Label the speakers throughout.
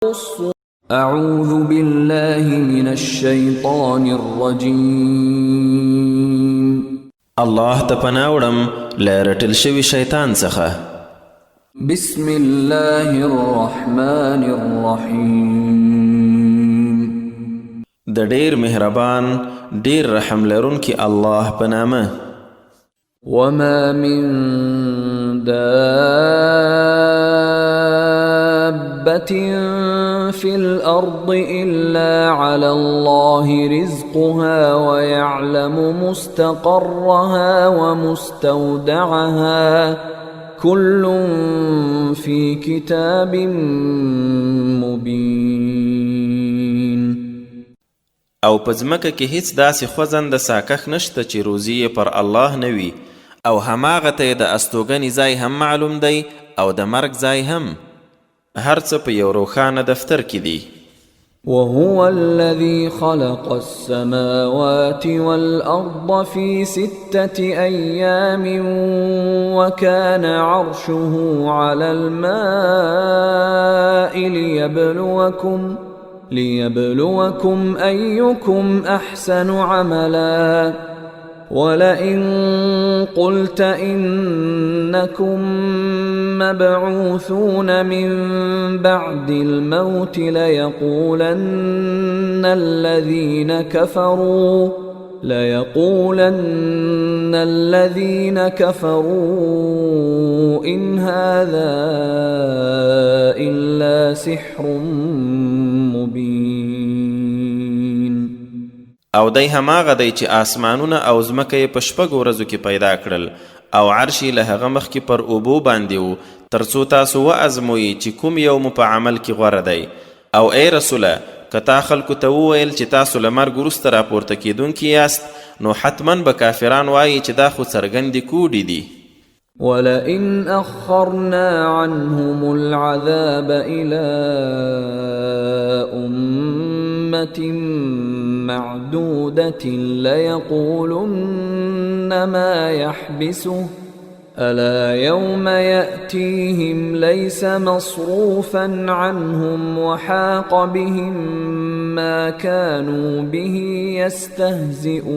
Speaker 1: أعوذ بالله من الشيطان الرجيم.
Speaker 2: الله تپناوڑم لرټل شوی شیطان څخه.
Speaker 1: بسم الله الرحمن الرحيم.
Speaker 2: د ډیر مهربان ډیر رحم لرونکي الله په نامه.
Speaker 1: وما من دابة في الأرض إلا على الله رزقها ويعلم مستقرها ومستودعها كل في كتاب مبين.
Speaker 2: او پزمکه کې هیڅ داسې خوځنده ساکخ نشته چې روزي پر الله نوي، او هماغه ته د استوګنې ځای هم معلوم دی او د مرګ ځای هم. هر څه په یو روښانه دفتر کې دي.
Speaker 1: وهو الذي خلق السماوات والأرض في 6 أيام وكان عرشه على الماء ليبلوكم أيكم أحسن عملا. ولئن قلت إنكم مبعوثون من بعد الموت ليقولن الذين كفروا إن هذا إلا سحر مبين.
Speaker 2: او دی هماغه دی چې آسمانونه او ځمکه یې په 6 ورځو کې پیدا کړل، او عرش یې له هغه مخکې پر اوبو باندې و، تر څو تاسو وازموئ چې کوم یو مو په عمل کې غوره دی. او ای رسوله، که تا خلکو ته وویل چې تاسو له مرګ وروسته راپورته کیدونکي یاست، نو حتما به کافران وایي چې دا خو څرګندې کوډې دي.
Speaker 1: ولئن أخرنا عنهم العذاب إلى أمة معدودة ليقولن ما يحبسه ألا يوم يأتيهم ليس مصروفا عنهم وحاق بهم ما كانوا به يستهزئون.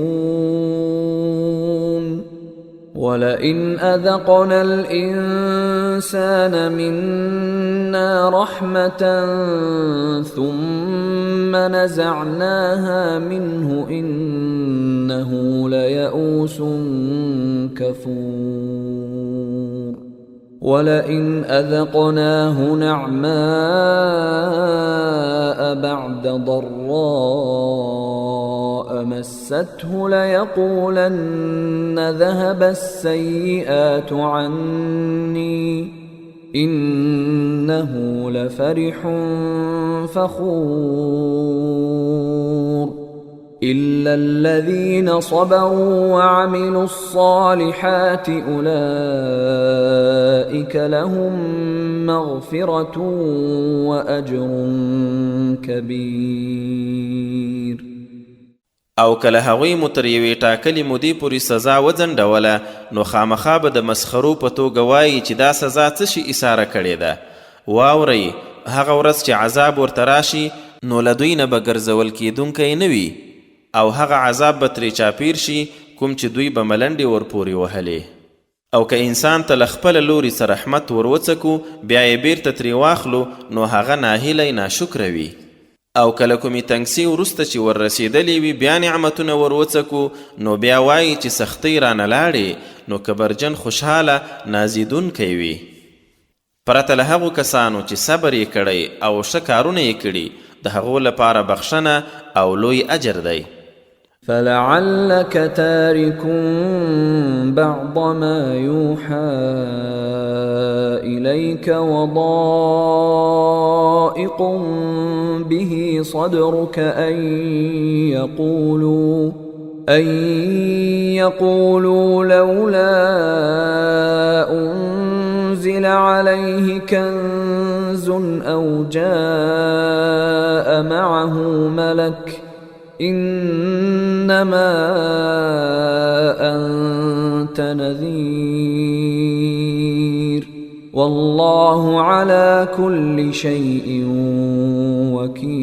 Speaker 1: ولئن أذقنا الإنسان منا رحمة ثم نزعناها منه إنه ليئوس كفور. ولئن أذقناه نعماء بعد ضراء مسته ليقولن ذهب السيئات عني إنه لفرح فخور. إلا الذين صبروا وعملوا الصالحات أولئك لهم مغفرة وأجر كبير.
Speaker 2: او کله هغوی مو تر یوې ټاکلې مودې پورې سزا وځنډوله، نو خامخا به د مسخرو په توګه وایي چې دا سزا څه شي ایساره کړې ده. واورئ، هغه ورځ چې عذاب ورته راشي، نو له دوی نه به ګرځول کیدونکی نه وي، او هغه عذاب به ترې چاپیر شي کوم چې دوی به ملنډې ورپورې وهلې. او که انسان ته له خپله لوري څه رحمت وروڅکو، بیا یې بیرته ترې واخلو، نو هغه ناهیلی ناشکره وي. او کله کومې تنګسي وروسته چې وررسېدلې وي بیا نعمتونه وروڅکو، نو بیا وایي چې سختۍ رانه لاړې، نو کبرجن خوشحاله نازیدونکی وي. پرته له هغو کسانو چې صبر یې کړی او ښه کارونه یې کړي، د هغو لپاره بخښنه او لوی اجر دی.
Speaker 1: فلعلك تارك بعض ما يوحى إليك وضائق به صدرك أن يقولوا لولا أنزل عليه كنز أو جاء معه ملك إنما أنت نذير والله على كل شيء وكيل.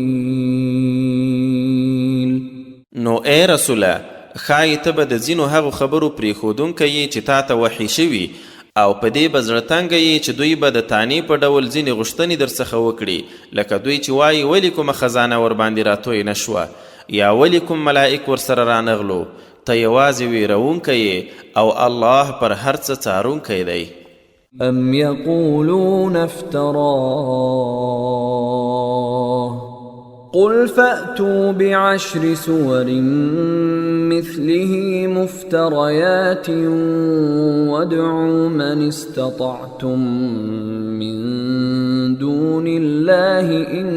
Speaker 2: نو اے رسوله ښایي ته به د ځینو هغو خبرو پرېښودونکی یې چې تا ته وحي شوي او په دې به زړه تنګه یې چې دوی به د تانې په ډول ځینې غوښتنې درڅخه وکړي، لکه دوی چې وایي ولې کومه خزانه ورباندې راتوی نه شوه یا ولې کوم ملائک ورسره رانغلو. ته یوازې ویرونکی یې او الله پر هر څه څارونکی دی.
Speaker 1: أم يقولون افتراه قل فأتوا بعشر سور مثله مفتريات وادعوا من استطعتم من دون الله إن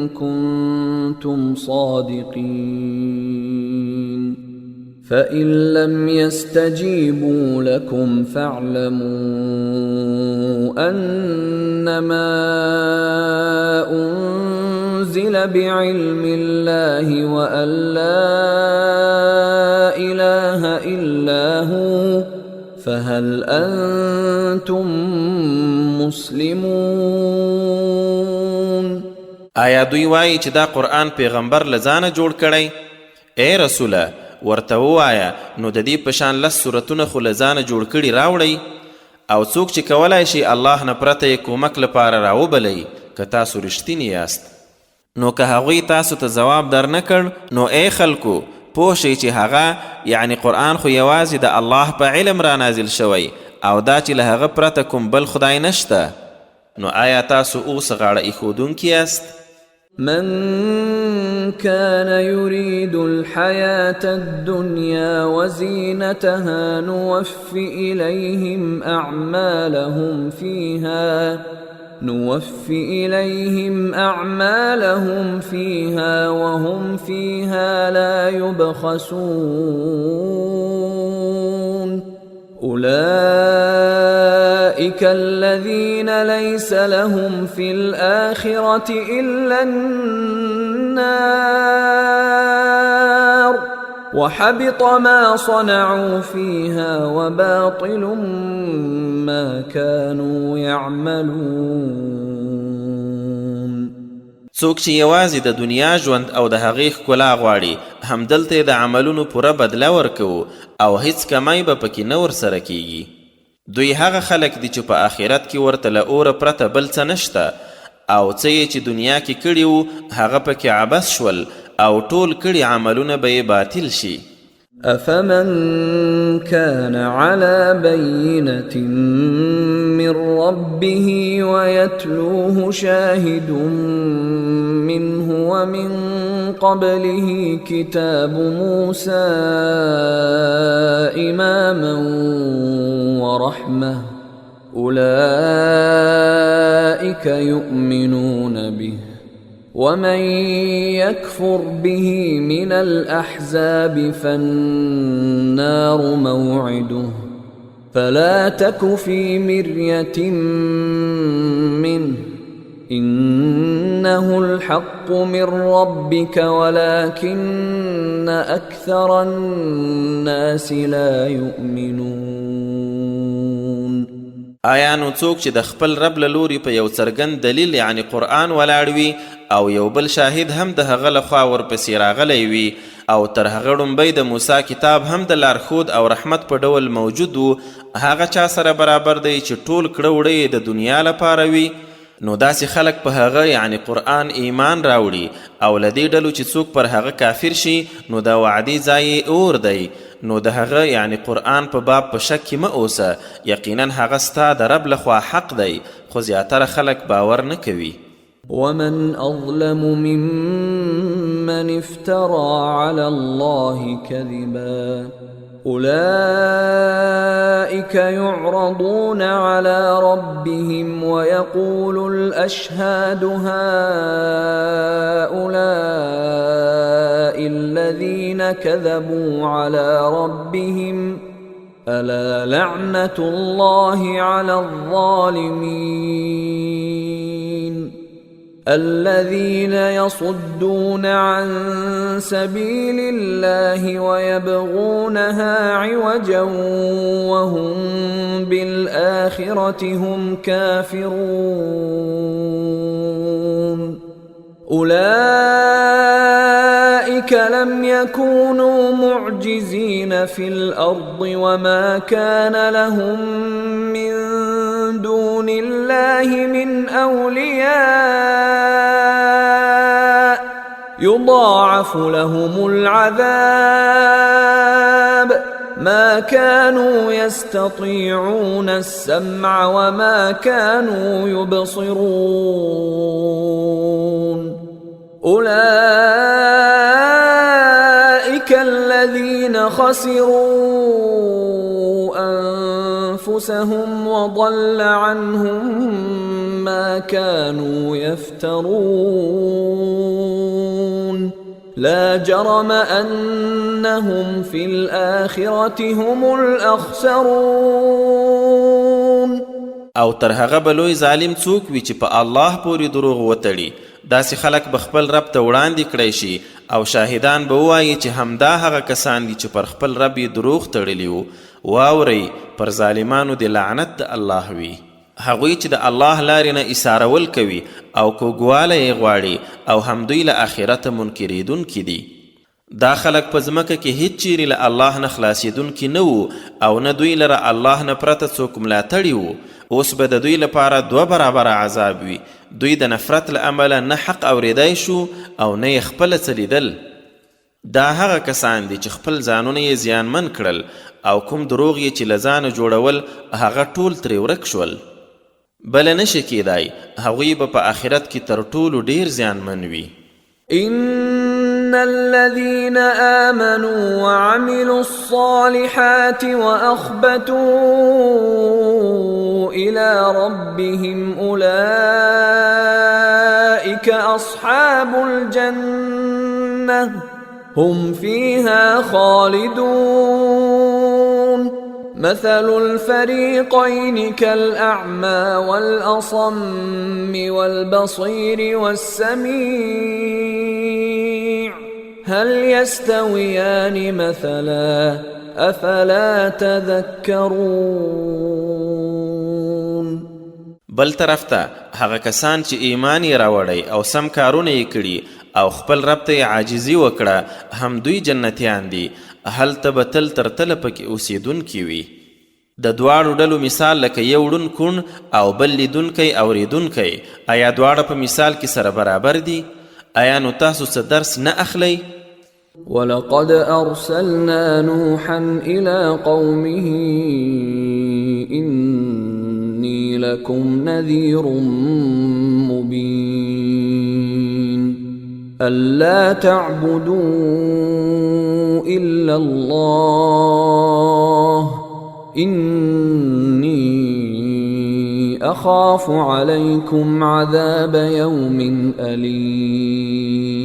Speaker 1: كنتم صادقين فإن لم يستجيبوا لكم فاعلموا أنما أنزل بعلم الله وأن لا إله إلا هو فهل أنتم مسلمون.
Speaker 2: آیا دوی وایي چې دا قرآن پیغمبر لزانه جوړ کړی؟ اے رسوله ورته ووایه نو د دې په شان 10 سورتونه خو لزانه جوړ کړي راوړئ او څوک چې کولی شي الله نه پرته یې کومک لپاره راوبلئ که تاسو رښتیني یاست. نو که هغوی تاسو ته ځواب در نه کړ نو ای خلکو پوه شئ چې هغه یعنی قرآن خو یوازې د الله په علم را نازل شوی او دا چې له هغه پرته کوم بل خدای نشته. نو آیا تاسو اوس غاړه ایښودونکي یاست؟
Speaker 1: من كان يريد الحياة الدنيا وزينتها نوفي إليهم أعمالهم فيها وهم فيها لا يبخسون. أولئك الذين ليس لهم في الآخرة إلا النار وحبط ما صنعوا فيها وباطل ما كانوا يعملون.
Speaker 2: څوک چې یوازې د دنیا ژوند او د هغې ښکلا غواړي همدلته د عملونو پوره بدله ورکوو او هیڅ کمی به پکې نه ورسره کیږي. دوی هغه خلک دي چې په آخرت کې ورته له اوره پرته بل څه نشته او څه یې چې دنیا کې کړي وو هغه پکې عبث شول او ټول کړي عملونه به یې باطل شي.
Speaker 1: أفمن كان على بينة من ربه ويتلوه شاهد منه ومن قبله كتاب موسى إماما ورحمة أولئك يؤمنون به ومن يكفر به من الأحزاب فالنار موعده فلا تك في مرية منه إنه الحق من ربك ولكن أكثر الناس لا يؤمنون.
Speaker 2: آیا نو څوک چې د خپل رب له لوري په یو څرګند دلیل یعنی قرآن ولاړ وي او یو بل شاهد هم د هغه لخوا ورپسې راغلی وي او تر هغه ړومبی د موسی کتاب هم د لارښود او رحمت په ډول موجود و، هغه چا سره برابر دی چې ټول کړه وړه د دنیا لپاره وي؟ نو داسې خلک په هغه یعنی قرآن ایمان راوړي او له دې ډلو چې څوک پر هغه کافر شي نو دا وعدي ځای اور دی. نو د هغه یعنی قرآن په باب په شک کې مه اوسه، یقینا هغه ستا د رب لخوا حق دی، خو زیاتره خلک باور نه کوي.
Speaker 1: ومن أظلم ممن افترى على الله كذبا أولئك يعرضون على ربهم ويقول الأشهاد هؤلاء الذين كذبوا على ربهم ألا لعنة الله على الظالمين. الذين يصدون عن سبيل الله ويبغونها عوجا وهم بالآخرة هم كافرون أولئك لم يكونوا معجزين في الأرض وما كان لهم من دون الله من أولياء يضاعف لهم العذاب ما كانوا يستطيعون السمع وما كانوا يبصرون أولئك الذين خسروا أنفسهم وضل عنهم ما كانوا يفترون لا جرم أنهم في الآخرة هم الأخسرون
Speaker 2: او تر هغه بلوی ظالم څوک وي چې په الله پورې دروغ وتړي داسې خلک به خپل رب ته وړاندې کړی شي او شاهدان به ووایي چې همدا هغه کسان دي چې پر خپل رب یې دروغ تړلي وو واورئ پر ظالمانو د لعنت د الله وي هغوی چې د الله لارې نه ایسارول کوي او کوږوالی یې غواړي او همدوی له آخرته منکریدونکي دي دا خلک په ځمکه کې هیڅ چیرې له الله نه خلاصېدونکي نه وو او نه دوی لره الله نه پرته څوک ملاتړي وو اوس به د دوی لپاره 2 برابره عذاب وي دوی د نفرت له امله نه حق اوریدای شو او نه یې خپله څه لیدل دا هغه کسان دي چې خپل ځانونه یې زیانمن کړل او کوم دروغ یې چې له ځانه جوړول هغه ټول ترې ورک شول بله نشي کیدای هغوی به په آخرت کې تر ټولو ډیر زیانمن وي
Speaker 1: إن الذين آمنوا وعملوا الصالحات وأخبتوا إلى ربهم أولئك أصحاب الجنة هم فيها خالدون مثل الفريقين كالأعمى والأصم والبصير والسميع هل يستويان مثلا أفلا تذكرون
Speaker 2: بل طرف ته هغه کسان چې ایمان یې راوړی او سم کارونه یې کړي او خپل رب ته عاجزي وکړه هم دوی جنتیان دي هلته به تل تر تله پکې اوسېدونکي وي د دواړو ډلو مثال لکه یو ړوند کوڼ او بل لیدونکی اورېدونکی آیا دواړه په مثال کې سره برابر دي آیا نو تاسو څه درس نه اخلئ
Speaker 1: ولقد أرسلنا نوحا إلى قومه إني لكم نذير مبين ألا تعبدوا إلا الله إني أخاف عليكم عذاب يوم أليم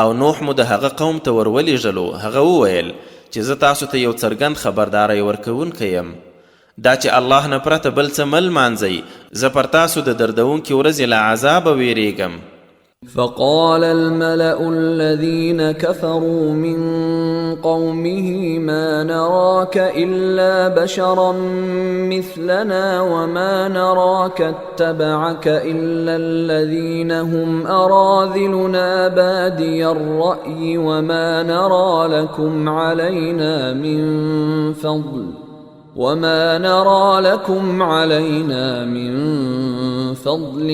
Speaker 2: او نوح مو د هغه قوم ته ورولېږلو هغه وویل چې زه تاسو ته یو څرګند خبرداری ورکوونکی یم دا چې الله نه پرته بل څه مه لمانځئ زه پر تاسو د دردونکې ورځې له عذابه ویریږم
Speaker 1: فقال الملأ الذين كفروا من قومه ما نراك إلا بشرا مثلنا وما نراك اتبعك إلا الذين هم أراذلنا بادي الرأي وما نرى لكم علينا من فضل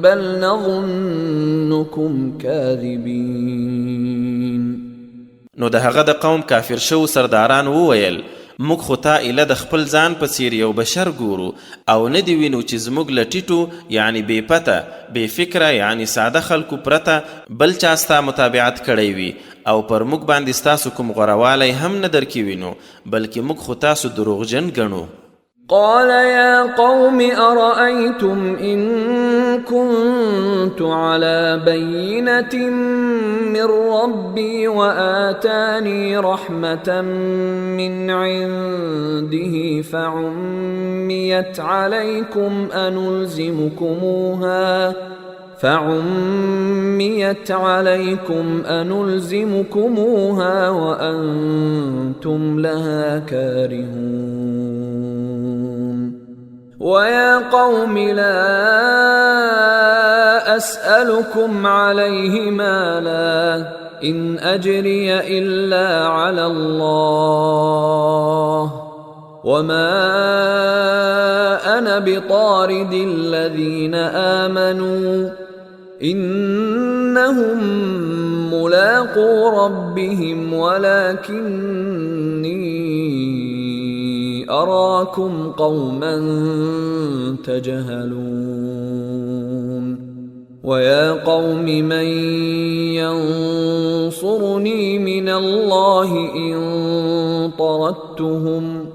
Speaker 1: بل نظنكم كاذبين
Speaker 2: نو د هغه د قوم کافر شو سرداران وویل موږ خو تا ایله د خپل ځان په څیر یو بشر ګورو او نه دی وینو چې زموږ له ټیټو یعنی بې پته بې فکره یعنی ساده خلکو پرته بل چا ستا متابعت کړی وي او پر موږ باندې ستاسو کوم غوروالی هم نه درکې وینو بلکې موږ خو تاسو دروغجن ګڼو
Speaker 1: قال يا قوم أرأيتم إن كنت على بينة من ربي وآتاني رحمة من عنده فعميت عليكم أنلزمكموها وأنتم لها كارهون ويا قوم لا أسألكم عليه مالا إن أجري إلا على الله وما أنا بطارد الذين آمنوا إنهم ملاقو ربهم ولكني أراكم قوما تجهلون ويا قوم من ينصرني من الله إن طردتهم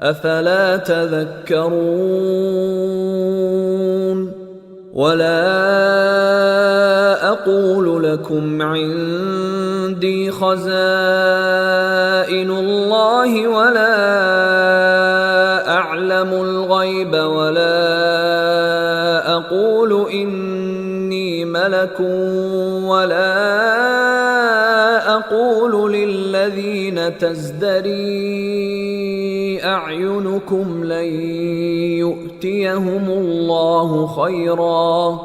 Speaker 1: أفلا تذكرون ولا أقول لكم عندي خزائن الله ولا أعلم الغيب ولا أقول إني ملك ولا أقول للذين تزدري أعينكم لن يؤتيهم الله خيرا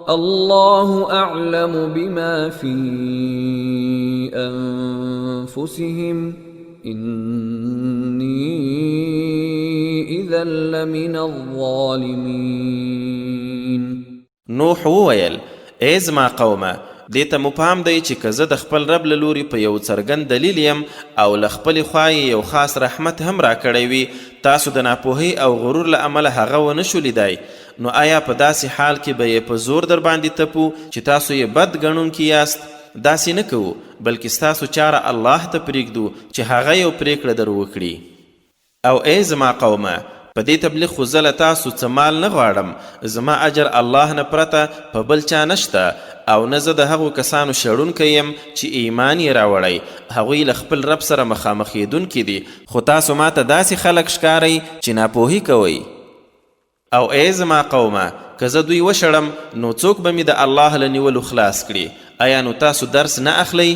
Speaker 1: الله أعلم بما في أنفسهم إني إذا لمن الظالمين.
Speaker 2: نوح وویل ای زما قومه دې ته مو پام دی چې که زه د خپل رب له لوري په یو څرګند دلیل یم او له خپلې خوا یو خاص رحمت هم راکړی وي تاسو د ناپوهۍ او غرور له امله هغه ونه شو لیدای نو آیا په داسې حال کې به یې په زور در باندې تپو چې تاسو یې بد ګڼونکي یاست داسې نه کوو بلکې ستاسو چاره الله ته پرېږدو چې هغه یو پرېکړه در وکړي. او ای زما قومه په دې تبلیغ خو زه له تاسو څه مال نه غواړم زما اجر الله نه پرته په بل چا نشته او نه زه د هغو کسانو شړونکی یم چې ایمان یې راوړی هغوی له خپل رب سره مخامخېدونکي دي خو تاسو ماته داسې خلک ښکارئ چې ناپوهي کوئ. او ای زما قومه که زه دوی وشړم نو څوک به مې د الله له نیولو خلاص کړي آیا نو تاسو درس نه اخلئ؟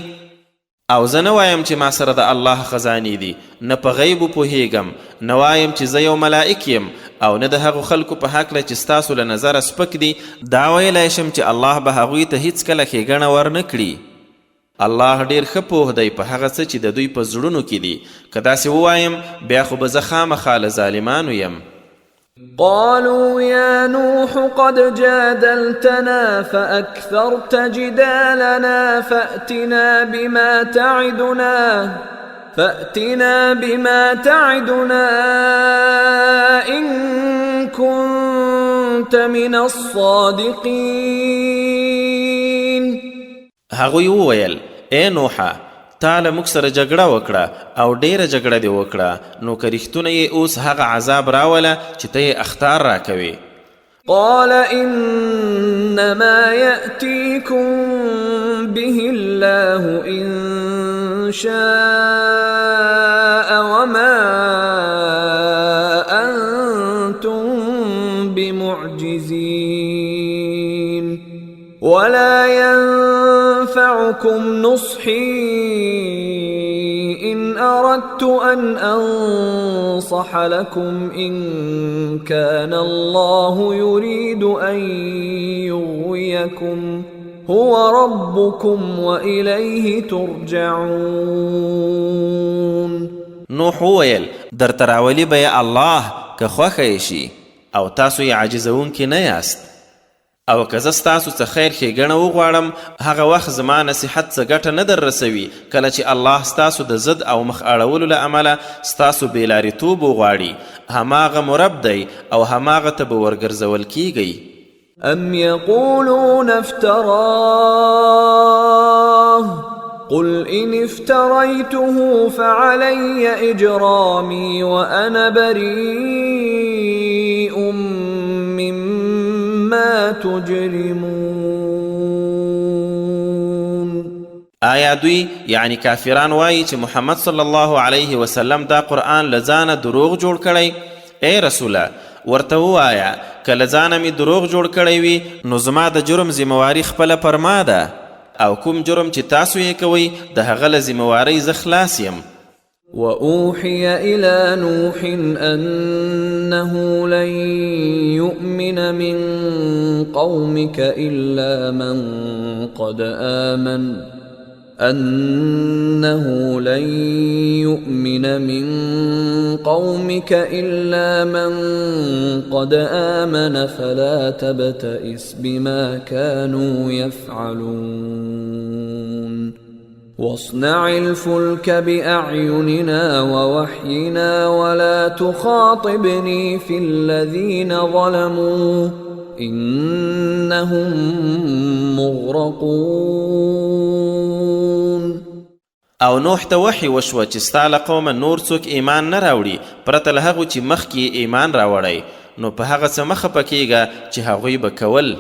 Speaker 2: او زه نه وایم چې ما سره د الله خزانې دي نه په غیبو پوهیږم نه وایم چې زه یو ملائک یم او نه د هغو خلکو په هکله چې ستاسو له نظره سپک دي دا ویلی شم چې الله به هغوی ته هیڅکله ښېګڼه ورنه کړي. الله ډیر ښه پوه دی په هغه څه چې د دوی په زړونو کې دي که داسې ووایم بیا خو به زه خامخا له ظالمانو یم.
Speaker 1: قالوا يا نوح قد جادلتنا فأكثرت جدالنا فأتنا بما تعدنا إن كنت من الصادقين.
Speaker 2: هغوی وویل ای نوحه تا له موږ سره جګړه وکړه او ډیره جګړه دې وکړه نو که رښتونه یې اوس هغه عذاب راوله چې ته یې اخطار راکوې.
Speaker 1: قال إنما يأتيكم به الله إن شاء وما أنتم بمعجزين ولا ينفعكم نصحي إن أردت أن أنصح لكم إن كان الله يريد أن يغويكم هو ربكم وإليه ترجعون.
Speaker 2: نوح وویل درته راولي به یې الله که خوښه یې شي او تاسو یې عاجزونکي نه یاست او که زه ستاسو څه خیر ښېګڼه وغواړم هغه وخت زما نصیحت څه ګټه نه در رسوي کله چې الله ستاسو د ضد او مخ اړولو له امله ستاسو بېلاریتوب وغواړي هماغه مرب دی او هماغه ته به ورګرځول کیږئ.
Speaker 1: أم يقولون افتراه قل إن افتريته فعلي إجرامي وأنا بريء ما تجرمون.
Speaker 2: آیا دوی یعنی کافران وایي چې محمد صلی الله علیه وسلم دا قرآن لځانه دروغ جوړ کړی؟ ای رسوله ورته ووایه که لځانه مې دروغ جوړ کړی وي نو زما د جرم ذمهواري خپله پر ما ده، او کوم جرم چې تاسو یې کوئ د هغه له ذمهوارۍ زه خلاص یم.
Speaker 1: وأوحي إلى نوح أنه لن يؤمن من قومك إلا من قد آمن فلا تبتئس بما كانوا يفعلون. واصنع الفلك بأعيننا ووحينا ولا تخاطبني في الذين ظلموا إنهم مغرقون.
Speaker 2: او نوح ته وحی وشوه چې ستا له قومه نور څوک ایمان نه راوړي پرته له هغو چې مخکې ایمان راوړی، نو په هغه څه مه خفه کیږه چې هغوی به کول.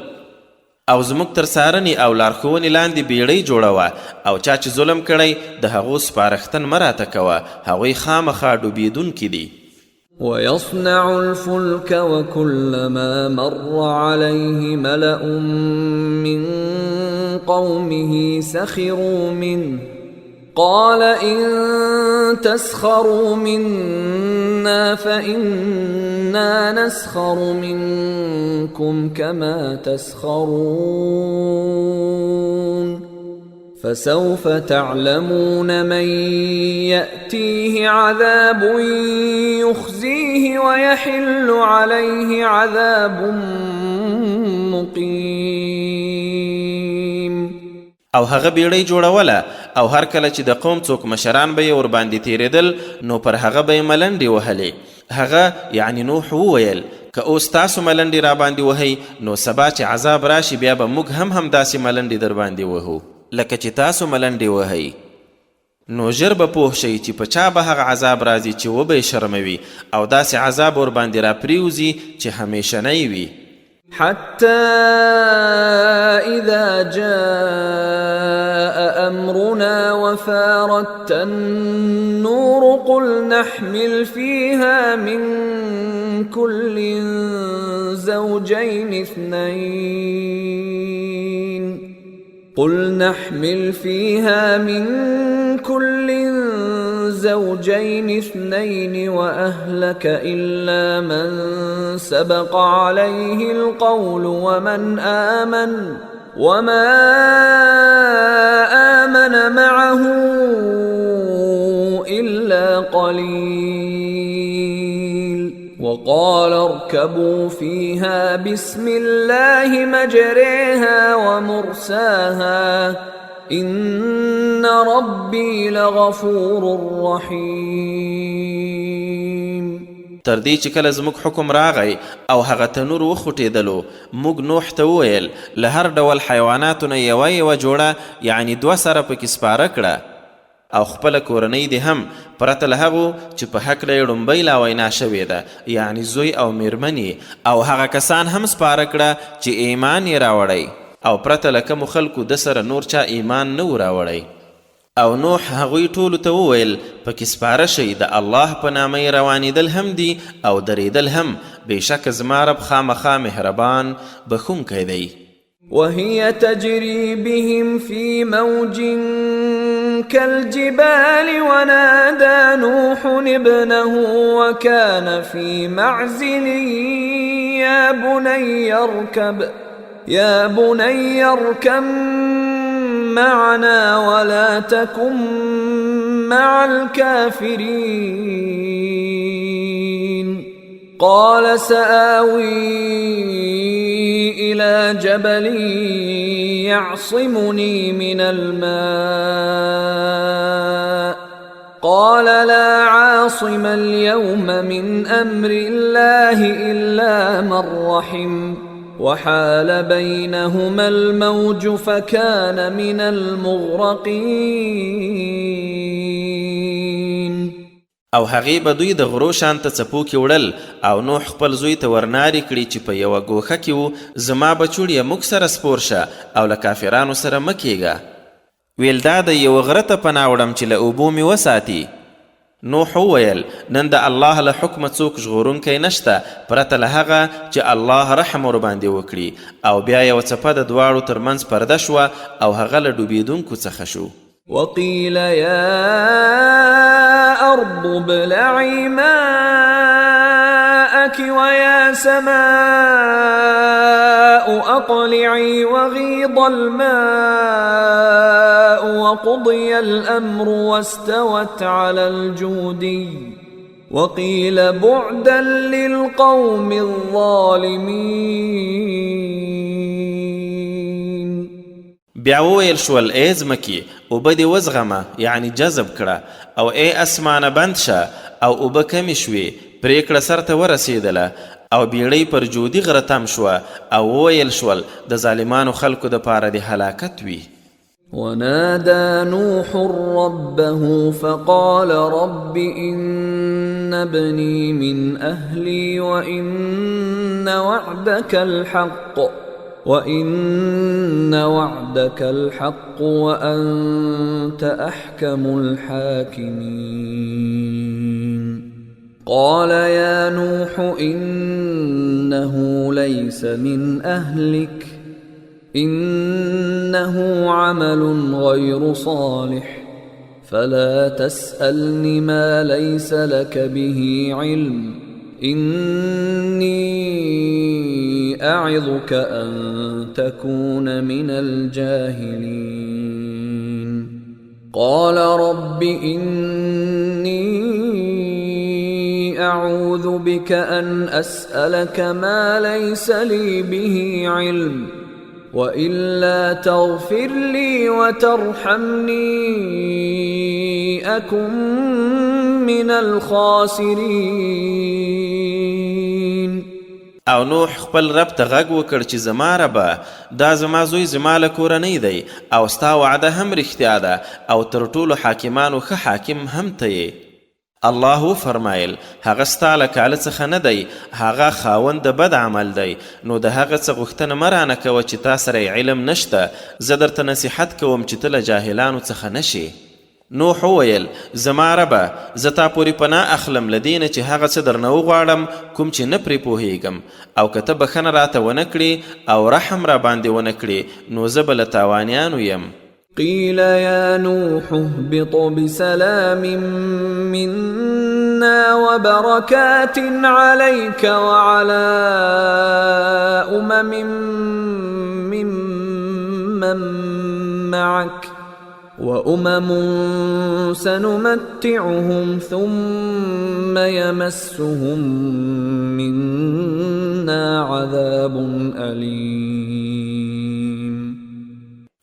Speaker 2: او زموږ تر څارنې او لارښوونې لاندې بیړۍ جوړوه، او چا چې ظلم کړی د هغو سپارښتن مه راته کوه، هغوی خامخا ډوبېدونکي دي.
Speaker 1: ويصنع الفلك وكلما مر عليه ملأ من قومه سخروا منه قال إن تسخروا منا فإنا نسخر منكم كما تسخرون. فسوف تعلمون من يأتيه عذاب يخزيه ويحل عليه عذاب مقيم.
Speaker 2: او هغه بیړۍ جوړوله، او هر کله چې د قوم څوک مشران به یې ورباندې تیرېدل نو پر هغه به یې ملنډې وهلې. هغه یعنی نوح وویل که اوس تاسو ملنډې راباندې وهئ نو سبا چې عذاب راشي بیا به موږ هم داسې ملنډې در باندې وهو لکه چې تاسو ملنډې وهئ. نو ژر به پوه شئ چې په چا به هغه عذاب راځي چې وبه یې شرموي، او داسې عذاب ورباندې راپریوځي چې همیشنی وي.
Speaker 1: حتى إذا جاء أمرنا وفارت النور قل نحمل فيها من كل زوجين اثنين وأهلك إلا من سبق عليه القول وما آمن معه إلا قليل. وقال اركبوا فيها بسم الله مجريها ومرساها إن ربي لغفور رحيم.
Speaker 2: تر دې چې کله زموږ حکم راغی او هغه تنور وخوټېدلو، موږ نوح ته وویل له هر ډول حیواناتو نه یوه جوړه یعنی 2 سره پکې سپاره کړه، او خپله کورنۍ دې هم پرته له هغو چې په هکله یې ړومبۍ لا وینا شوې ده یعنی زوی او میرمنې، او هغه کسان هم سپاره کړه چې ایمان یې راوړی، او پرته له کومو خلکو د سره نور چا ایمان نه و راوړی. او نوح هغوی ټولو ته وویل پکې سپاره شئ، د الله په نامه یې روانېدل هم دي او درېدل هم، بېشکه زما رب خامخا مهربان بخونکی دی.
Speaker 1: وهي تجري بهم في موج كالجبال ونادى نوح ابنه وكان في معزل يا بني اركب معنا ولا تكن مع الكافرين. قال سآوي إلى جبل يعصمني من الماء قال لا عاصم اليوم من أمر الله إلا من رحم وحال بينهما الموج فكان من المغرقين.
Speaker 2: او هغې به دوی د غرو شانته څپو کې وړل او نوح خپل زوی ته ورنارې کړي چې په یوه ګوښه کې و زما بچوړیه موږ سره سپور شه او له کافرانو سره مه کیږه. ویل دا د یوه غره ته پناه وړم چې له اوبو مې وساتي. نوح وویل نن د الله له حکمه څوک ژغورونکی نشته پرته له هغه چې الله رحم ورباندې وکړي. او بیا یوه څپه د دواړو ترمنځ پرده شوه او هغه له ډوبېدونکو څخه شو.
Speaker 1: وقيل يا أرض ابلعي ماءك ويا سماء أقلعي وغيض الماء وقضي الأمر واستوت على الجودي وقيل بعدا للقوم الظالمين.
Speaker 2: بیا وویل شول ای ځمکې اوبه دې وزغمه یعنی جذب کړه او ای اسمانه بند شه او اوبه کمې شوې پرېکړه سر ته ورسېدله او بیړۍ پر جودي غره تم شوه او وویل شول د ظالمانو خلکو دپاره د هلاکت وي.
Speaker 1: ونادى نوح ربه فقال رب إن ابني من أهلي وإن وعدك الحق وأنت أحكم الحاكمين. قال يا نوح إنه ليس من أهلك إنه عمل غير صالح فلا تسألني ما ليس لك به علم إني أعظك أن تكون من الجاهلين. قال رب إني أعوذ بك أن أسألك ما ليس لي به علم وإلا تغفر لي وترحمني أكن من الخاسرين.
Speaker 2: او نوح خپل رب ته غږ وکړ چې زما ربه دا زما زوی زما له کورنۍ دی او ستا وعده هم رښتیا ده او تر ټولو حاکمانو ښه حاکم هم ته یې. الله فرمایل هغه ستا له کاله څخه نه دی هغه خاوند د بد عمل دی نو د هغه څه غوښتنه مه رانه کوه چې تا سره علم نشته زه درته نصیحت کوم چې ته له جاهلانو څخه نشې. نوح وویل زما ربه زه تا پورې پناه اخلم له دې نه چې هغه څه درنه وغواړم کوم چې نه پرې پوهیږم او که ته بخښنه راته ونه کړې او رحم را باندې ونه کړې نو زه به له تاوانیانو یم.
Speaker 1: قيل يا نوح اهبط بسلام منا وبركات عليك وعلى ممن معك وأمم سنمتعهم ثم يمسهم منا عذاب أليم.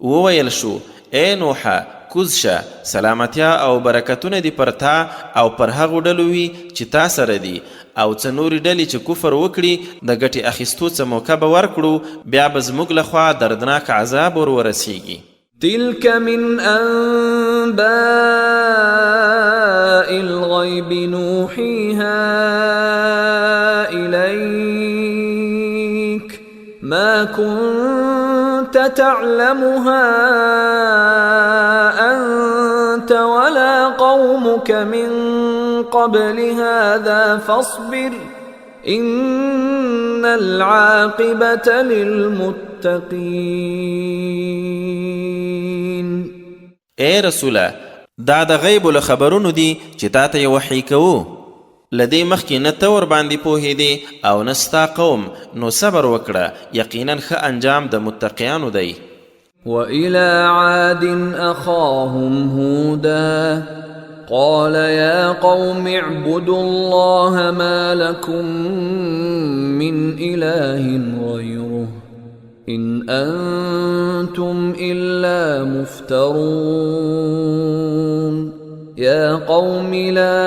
Speaker 2: وویل شو ای نوحه کوز شه سلامتیا او برکتونه دی پر تا او پر هغو ډلو وي چې تا سره دي او څه نورې ډلې چې کفر وکړي د ګټې اخیستو څه موقع به ورکړو بیا به زموږ لخوا دردناک عذاب ورسیږي.
Speaker 1: تلك من أنباء الغيب نوحيها إليك ما كنت تعلمها أنت ولا قومك من قبل هذا فاصبر إن العاقبة للمتقين.
Speaker 2: اے رسوله دا د غیب له خبرونو دي چې تا ته یې وحی کوو لدې مخکې نه ته ورباندې پوهېدې او نه ستا قوم نو صبر وکړه یقینا ښه انجام د متقیانو دی.
Speaker 1: وإلى عاد أخاهم هودا قال يا قوم اعبدوا الله ما لكم من إله غيره إن أنتم إلا مفترون. يا قوم لا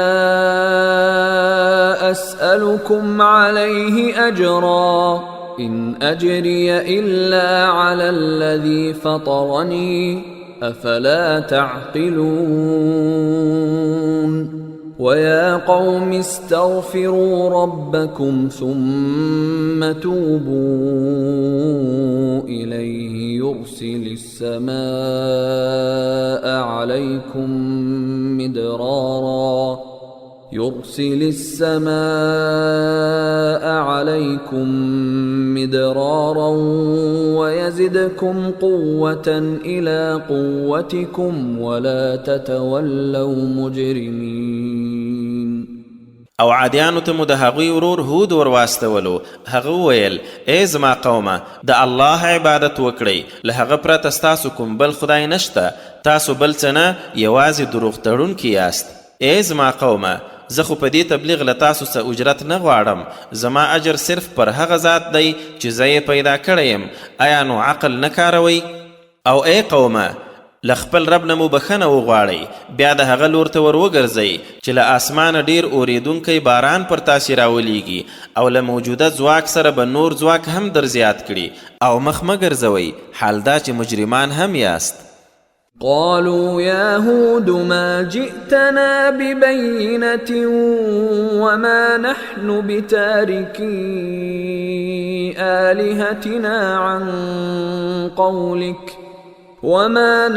Speaker 1: أسألكم عليه أجرا إن أجري إلا على الذي فطرني أفلا تعقلون. ويا قوم استغفروا ربكم ثم توبوا إليه يرسل السماء عليكم مدرارا ويزدكم قوة إلى قوتكم ولا تتولوا مجرمين.
Speaker 2: او عادیانو ته مو د هغوی ورور هود ورواستولو. هغه وویل ای زما قومه د الله عبادت وکړئ، له هغه پرته ستاسو کوم بل خدای نشته، تاسو بل څه نه یوازې دروغ تړونکي یاست. ای زما قومه زه خو په دې تبلیغ له تاسو څه اجرت نه غواړم، زما اجر صرف پر هغه ذات دی چې زه یې پیدا کړی یم. آیا نو عقل نه کاروئ؟ او ای قومه له خپل رب نه مو بخښنه وغواړئ، بیا د هغه لور ته ور وګرځئ چې له اسمانه ډیر اورېدونکی باران پر تاسې راولیږي، او له موجوده ځواک سره به نور ځواک هم در زیات کړي، او مخ مه ګرځوئ، حال دا چې مجرمان هم یاست.
Speaker 1: قالوا يا هود ما جئتنا ببينة وما نحن بتاركي آلهتنا عن قولك وما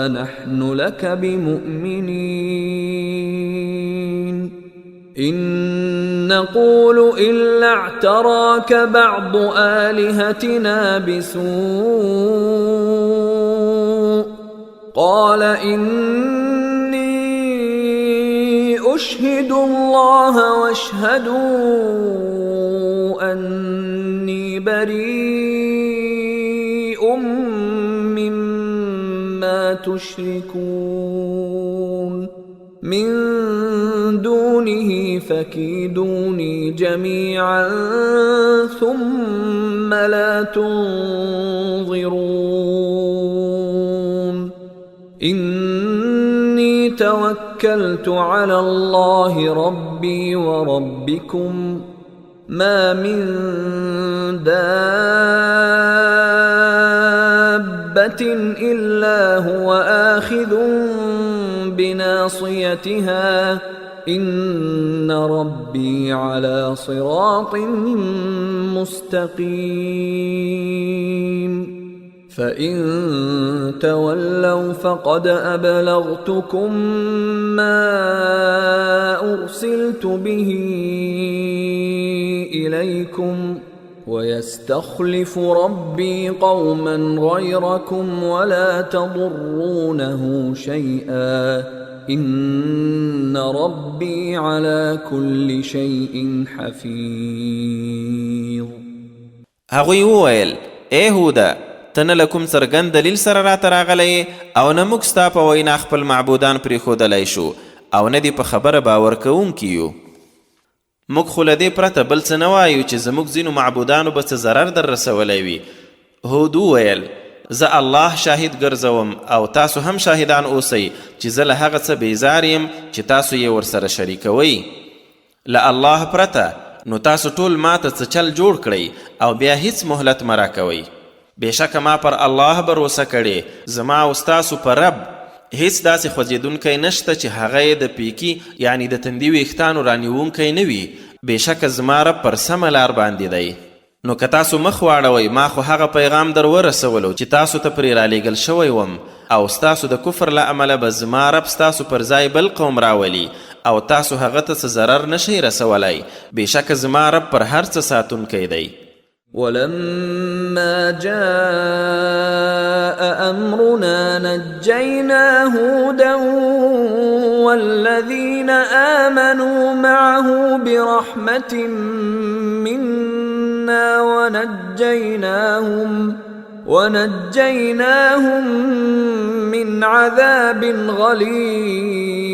Speaker 1: نحن لك بمؤمنين إن نقول إلا اعتراك بعض آلهتنا بسوء قال إني أشهد الله واشهدوا أني بريء مما تشركون من دونه فكيدوني جميعا ثم لا تنظرون إني توكلت على الله ربي وربكم ما من دابة إلا هو آخذ بناصيتها إن ربي على صراط مستقيم فإن تولوا فقد أبلغتكم ما أرسلت به إليكم ويستخلف ربي قوما غيركم ولا تضرونه شيئا إن ربي على كل شيء حفيظ.
Speaker 2: هغوی وویل ای هوده ته نه له کوم څرګند دلیل سره راته راغلی او نه موږ ستا په وینا خپل معبودان پرېښودلی شو او نه دې په خبره باور کوونکي یو. موږ خو له دې پرته بل څه نه وایو چې زموږ ځینو معبودانو به څه ضرر در رسولی وي. هود وویل زه الله شاهد ګرځوم او تاسو هم شاهدان اوسئ چې زه له هغه څه بیزار یم چې تاسو یې ورسره شریکوئ. له الله پرته نو تاسو ټول ما ته څه چل جوړ کړئ او بیا هیڅ مهلت مه راکوئ. بېشکه ما پر الله بروسه کړې، زما او ستاسو پر رب هیڅ داسې خوځېدونکی نشته چې هغه یې د پیکي یعنی د تندي ویښتانو رانیونکی نه وي. بېشکه زما رب پر سمه لار باندې دی. نو که تاسو مخ واړوئ ما خو هغه پیغام در ورسولو چې تاسو ته پرې رالیږل شوی وم، او ستاسو د کفر له امله به زما رب ستاسو پر ځای بل قوم راولي او تاسو هغه ته څه ضرر نشئ رسولی. بېشکه زما رب پر هر څه ساتونکی دی.
Speaker 1: ولما جاء أمرنا نجينا هودا والذين آمنوا معه برحمة منا ونجيناهم من عذاب غليظ.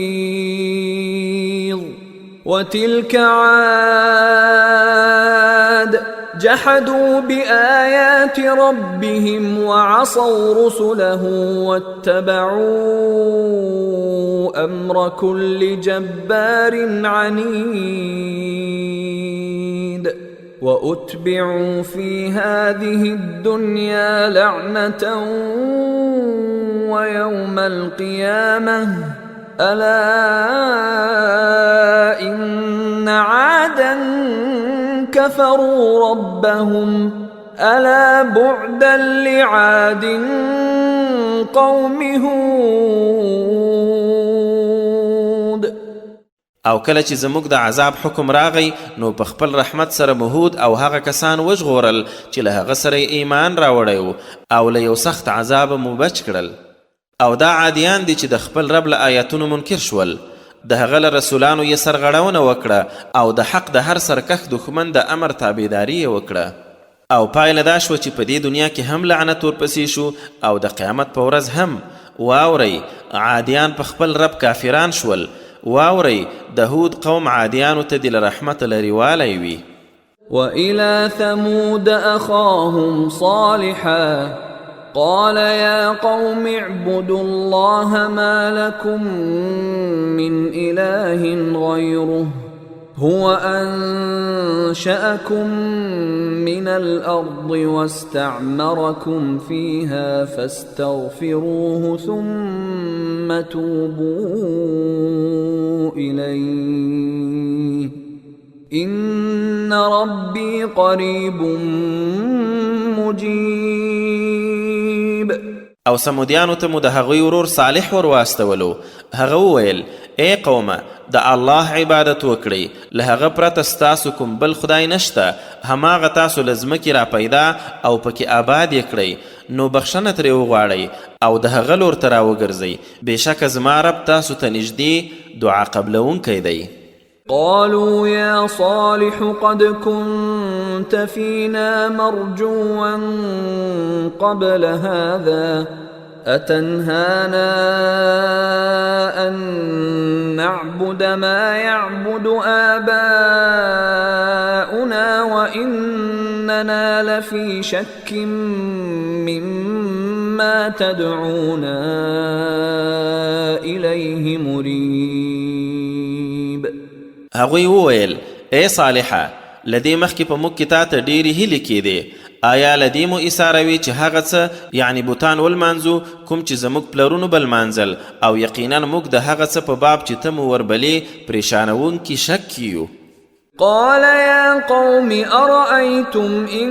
Speaker 1: وتلك عاد جحدوا بآيات ربهم وعصوا رسله واتبعوا أمر كل جبار عنيد. وأتبعوا في هذه الدنيا لعنة ويوم القيامة ألا إن عادا كفروا ربهم ألا بعدا لعاد قوم هود.
Speaker 2: او کله چې زموږ د عذاب حکم راغی نو په خپل رحمت سره مهود او هغه کسان وژغورل چې له هغه سره ایمان راوړی او له یو سخت عذاب مو بچ کړل. او دا عادیان دي چې د خپل رب له آیاتونو منکر شول، د هغه له رسولانو یې سرغړونه وکړه او د حق د هر سرکښ دښمن د امر تابعداري یې وکړه. او پایله دا شوه چې په دې دنیا کې هم لعنت ورپسې شو او د قیامت په ورځ هم. واورئ عادیان په خپل رب کافران شول. واورئ د هود قوم عادیانو ته د له رحمت لرې والی وي.
Speaker 1: وإلى ثمود أخاهم صالحا قال يا قوم اعبدوا الله ما لكم من إله غيره هو أنشأكم من الأرض واستعمركم فيها فاستغفروه ثم توبوا إليه إن ربي قريب مجيب.
Speaker 2: او سمودیانو ته مو د هغوی ورور صالح ور واستولو. هغه وویل ای قومه د الله عبادت وکړئ، له هغه پرته ستاسو کوم بل خدای نشته، هماغه تاسو له ځمکې را پیدا او پکې آباد یې کړئ، نو بخښنه ترې وغواړئ او د هغه لور ته راوګرځئ، بېشکه زما رب تاسو ته نږدې دعا قبلونکی دی.
Speaker 1: قالوا يا صالح قد كنت فينا مرجوا قبل هذا أتنهانا أن نعبد ما يعبد آباؤنا وإننا لفي شك مما تدعونا إليه مريب.
Speaker 2: هغوی وویل ای صالحه لدې مخکې په موږ کې تا ته ډېرې هیلې کېدې، آیا لدې مو ایساروي چې هغه څه یعنی بوتان ولمانځو کوم چې زموږ پلرونو به لمانځل، او یقینا موږ د هغه څه په باب چې ته مو وربلې پریشانوونکي شک کیو.
Speaker 1: قال يا قوم أرأيتم إن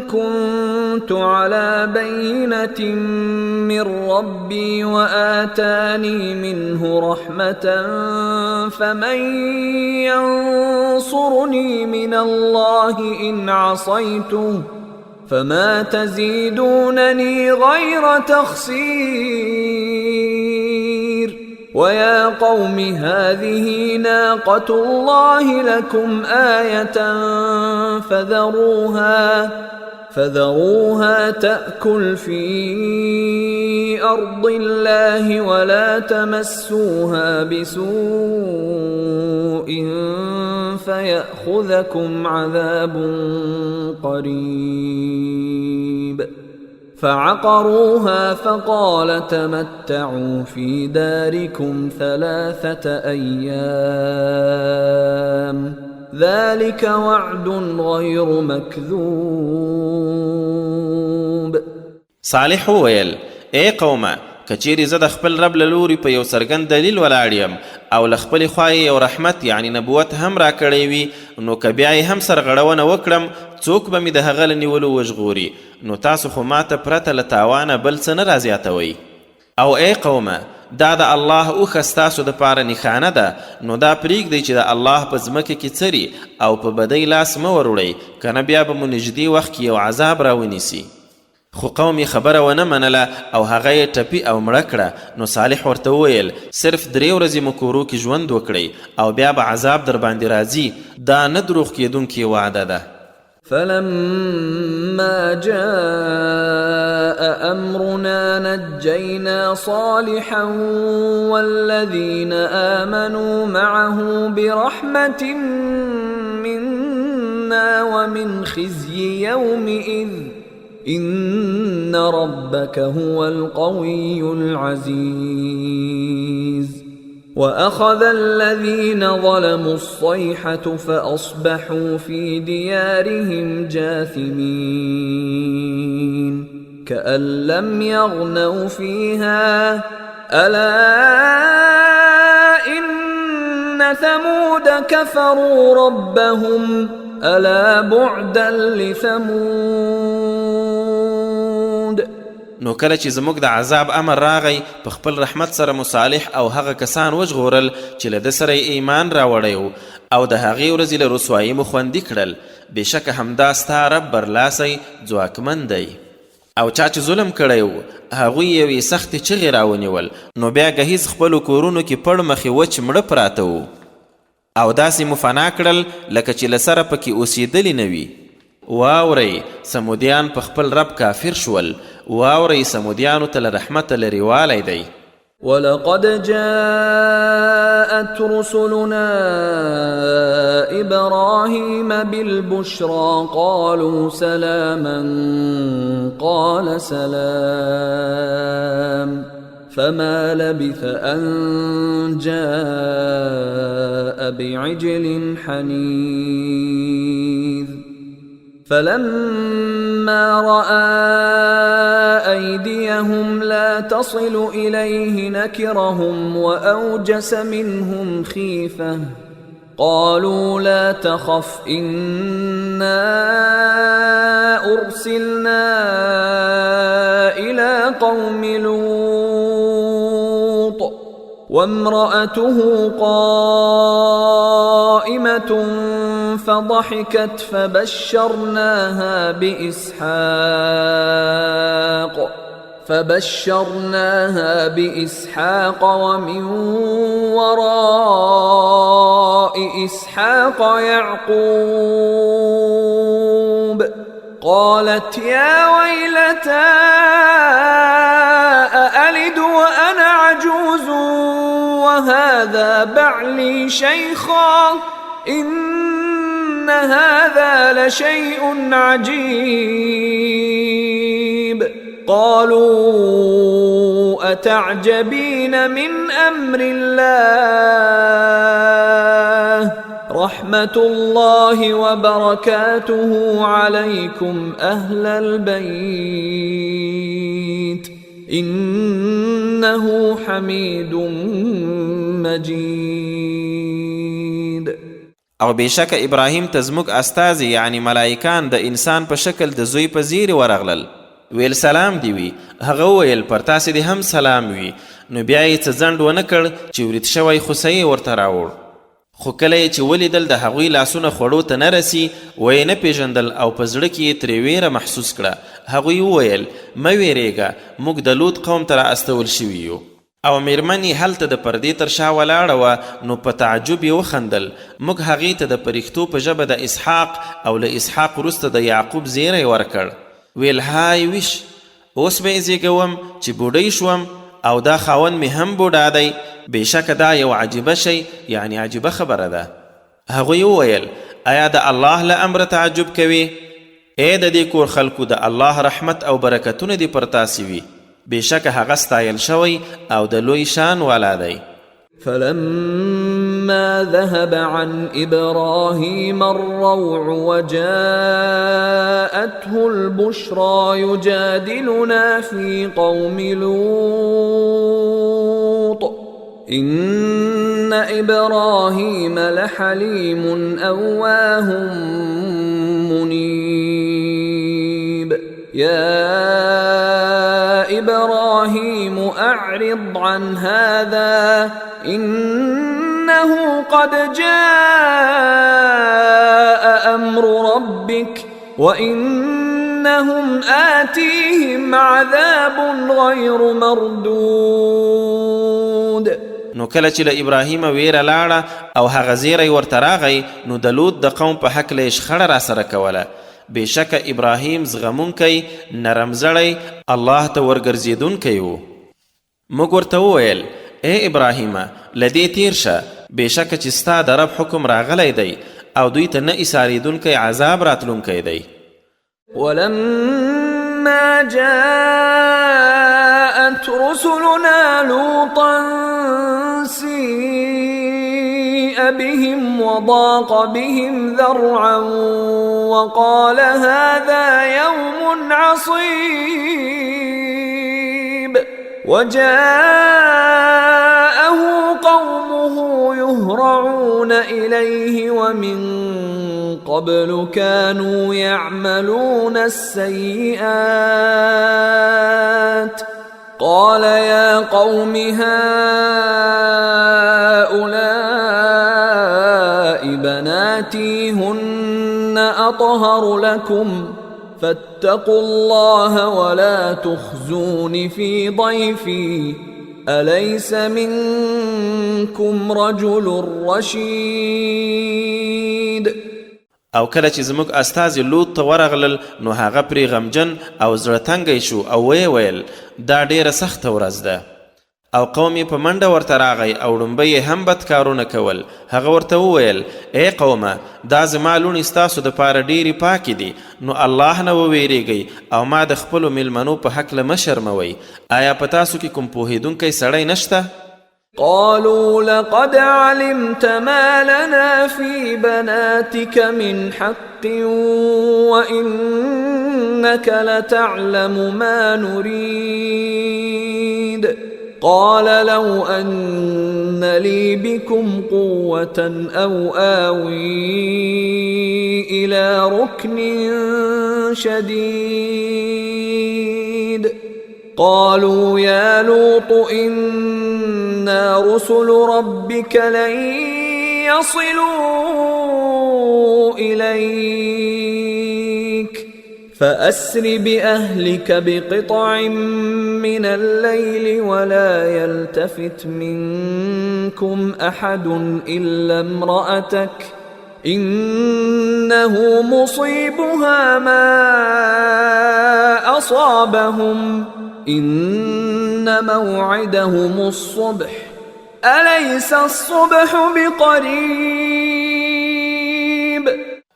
Speaker 1: كنت على بينة من ربي وآتاني منه رحمة فمن ينصرني من الله إن عصيته فما تزيدونني غير تخسير. ويا قوم هذه ناقة الله لكم آية فذروها تأكل في أرض الله ولا تمسوها بسوء فيأخذكم عذاب قريب. فعقروها فقال تمتعوا في داركم 3 أيام ذلك وعد غير مكذوب.
Speaker 2: صالح وویل ای قومه کچیرې زه د خپل رب له لوري په یو څرګند دلیل ولاړ یم او له خپلې خوا یو رحمت یعنی نبوت هم را کړی وي، نو که بیا یې هم سرغړونه وکړم څوک به مې د هغه له نیولو وژغوري، نو تاسو خو ماته پرته له تاوانه بل څه نه رازیاتوئ. او ای قومه دا د الله اوښه ستاسو دپاره نښانه ده، نو دا پرېږدئ چې د الله په ځمکه کې څري او په بدۍ لاس مه وروړئ، که نه بیا به مو نږدې وخت کې یو عذاب راونیسي. خو قوم یې خبره ونه منله او هغه یې ټپي او مړه کړه. نو صالح ورته وویل صرف 3 ورځې مو کورو کې ژوند وکړئ او بیا به عذاب در باندې راځي، دا نه دروغ کېدونکې وعده ده.
Speaker 1: فلما جاء أمرنا نجينا صالحا والذين آمنوا معه برحمة منا ومن خزي يومئذ إن ربك هو القوي العزيز. وأخذ الذين ظلموا الصيحة فأصبحوا في ديارهم جاثمين كأن لم يغنوا فيها ألا إن ثمود كفروا ربهم ألا بعدا لثمود.
Speaker 2: نو کله چې زموږ د عذاب امر راغی په خپل رحمت سره مصالح او هغه کسان وژغورل چې له ده سره ایمان راوړی او د هغې ورځې له رسوایي مو خوندي کړل. بېشکه همدا ستا رب برلاسی ځواکمن دی. او چا چې ظلم کړی و هغوی یوې سختې چغې راونیول نو بیا ګهیځ خپلو کورونو کې پړ مخې وچ مړه پراته وو او داسې مو فنا کړل لکه چې له سره پکې اوسېدلي نه وي. واورئ سمودیان په خپل رب کافر شول. واورئ سمودیانو ته له رحمته لرې والی دی.
Speaker 1: ولقد جاءت رسلنا إبراهيم بالبشرى قالوا سلاما قال سلام فما لبث أن جاء بعجل حنيذ فلما رأى أيديهم لا تصل إليه نكرهم وأوجس منهم خيفة قالوا لا تخف إنا أرسلنا إلى قوم لوط وامرأته قائمة فضحكت فبشرناها بإسحاق ومن وراء إسحاق يعقوب قالت يا ويلتى أألد وأنا عجوز وهذا بعلي شيخا إن هذا لشيء عجيب قالوا أتعجبين من أمر الله رحمة الله وبركاته عليكم أهل البيت إنه حميد مجيد.
Speaker 2: او بېشکه ابراهیم ته زموږ استازي یعنی ملائکان د انسان په شکل د زوی په زیرې ورغلل. ویل سلام دی وي. هغه وویل پر تاسې دې هم سلام وي. نو بیا یې څه ځنډ ونه کړ چې ورید شوی خوسی یې ورته راوړ. خو کله یې چې ولیدل د هغوی لاسونه خوړو ته نه رسي ویې نه پېژندل او په زړه کې یې ترې ویره محسوس کړه. هغوی وویل مه ویرېږه موږ د لوط قوم ته را استول شوي یو. او میرمن یې هلته د پردې تر شا ولاړه وه نو په تعجب یې وخندل. موږ هغې ته د پرښتو په ژبه د اسحاق او له اسحاق وروسته د یعقوب زیری ورکړ. ویل های ویش اوس به یې زیږوم چې بوډۍ شوم او دا خاوند مې هم بوډا دی. بېشکه دا یو عجیبه شی یعنی عجیبه خبره ده. هغوی وویل آیا د الله له امره تعجب کوي؟ ای د دې کور خلکو د الله رحمت او برکتونه دې پر تاسې وي. بېشکه هغه ستایل شوی او د لوی شان والا دی.
Speaker 1: فلما ذهب عن إبراهيم الروع وجاءته البشرى يجادلنا في قوم لوط إن إبراهيم لحليم أواه منيب يا إبراهيم أعرض عن هذا إنه قد جاء أمر ربك وإنهم آتيهم عذاب غير مردود.
Speaker 2: نو کله چې له ابراهیم ویره لاړه او هغه زیری ورته راغی نو د لوط د قوم په هکله یې شخړه راسره کوله. بېشکه ابراهیم زغمونکی نرمزړی الله ته ورګرځېدونکی و. موږ ورته وویل ای ابراهیمه له دې تیر شه بېشکه چې ستا د رب حکم راغلی دی او دوی ته نه ایسارېدونکی عذاب راتلونکی دی.
Speaker 1: ولما جاءت رسلنا لوطا سيء بهم وضاق بهم ذرعا وقال هذا يوم عصيب وجاءه قومه يهرعون إليه ومن قبل كانوا يعملون السيئات قال يا قوم هؤلاء بناتي هن أطهر لكم فاتقوا الله ولا تخزون في ضيفي أليس منكم رجل رشيد.
Speaker 2: او کله چې زموږ استازي لوط ته ورغلل نو هغه پرې غمجن او زړه تنګی شو او ویل دا ډیره سخته ورځ ده. او قوم یې په منډه ورته راغی او ړومبه یې هم بد کارونه کول. هغه ورته وویل ای قومه دا زما لوڼې ستاسو دپاره ډیرې پاکې دي نو الله نه وویریږئ او ما د خپلو میلمنو په هکله مه شرموئ. آیا په تاسو کې کوم پوهېدونکی سړی نشته؟
Speaker 1: قالوا لقد علمت ما لنا في بناتك من حق وإنك لتعلم ما نريد قال لو أن لي بكم قوة أو آوي إلى ركن شديد قالوا يا لوط إنا رسل ربك لن يصلوا إليك فأسر بأهلك بقطع من الليل ولا يلتفت منكم أحد إلا امرأتك إنه مصيبها ما أصابهم إن موعدهم الصبح أليس الصبح بقريب.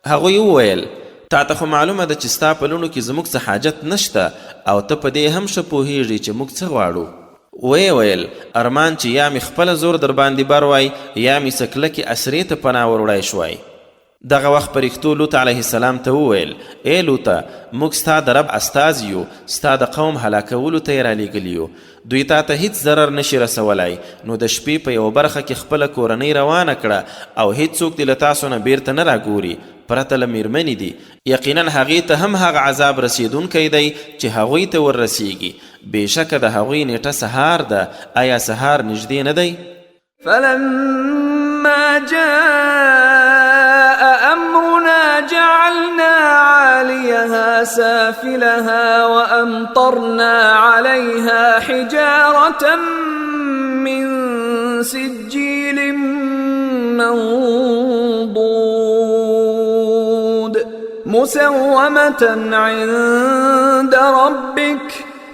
Speaker 2: هغوی وویل تا ته خو معلومه ده چې ستا په لوڼو کې زموږ څه حاجت نشته او ته په دې هم ښه پوهېږې چې موږ څه غواړو. ویل ارمان چې یا مې خپله زور در باندې بر وای یا مې څه کلکې اسرې ته پناه وروړی شوای. دغه وخت پرښتو لوط علیه السلام ته وویل ای لوطه موږ ستا د رب استازي یو ستا د قوم هلاکولو ته یې رالیږلي یو. دوی تا ته هیڅ ضرر نشي رسولی نو د شپې په یوه برخه کې خپله کورنۍ روانه کړه او هیڅوک دې له تاسو نه بیرته نه راګوري پرته له میرمنې دي. یقینا هغې ته هم هغه عذاب رسیدونکی دی چې هغوی ته وررسیږي. بېشکه د هغوی نیټه سهار ده. آیا سهار نږدې نه دی؟
Speaker 1: فلما جاء أمرنا جعلنا عاليها سافلها وأمطرنا عليها حجارة من سجيل منضود مسومة عند ربك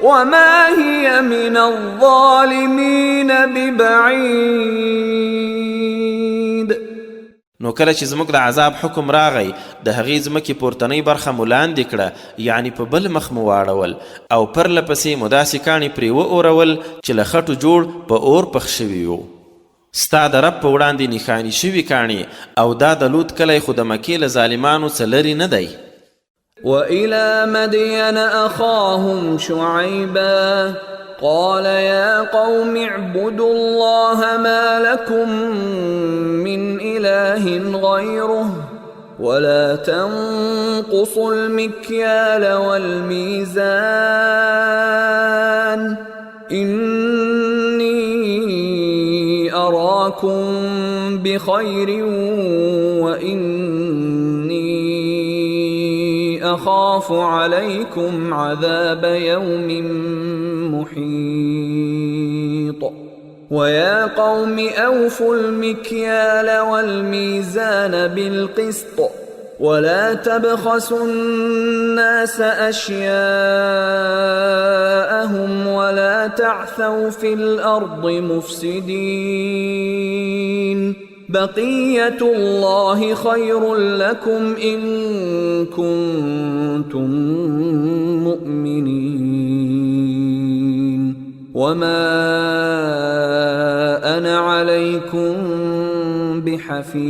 Speaker 1: وما هي من الظالمين ببعيد.
Speaker 2: نو کله چې زموږ د عذاب حکم راغی د هغې ځمکې پورتنۍ برخه مو لاندې کړه یعنی په بل مخ مو واړول او پرله پسې مو داسې کاڼي پرې واورول چې له خټو جوړ په اور پخ شوي وو. ستا د رب په وړاندې نښاني شوي کاڼي او دا د لوط کلی خو د مکې له ظالمانو څه لرې نه دی.
Speaker 1: وإلى مدين أخاهم شعيبا قال يا قوم اعبدوا الله ما لكم من إله غيره ولا تنقصوا المكيال والميزان إني أراكم بخير وإني أخاف عليكم عذاب يوم محيط. ويا قوم أوفوا المكيال والميزان بالقسط ولا تبخسوا الناس أشياءهم ولا تعثوا في الأرض مفسدين بقية الله خير لكم إن كنتم مؤمنين وما أنا عليكم بحفيظ.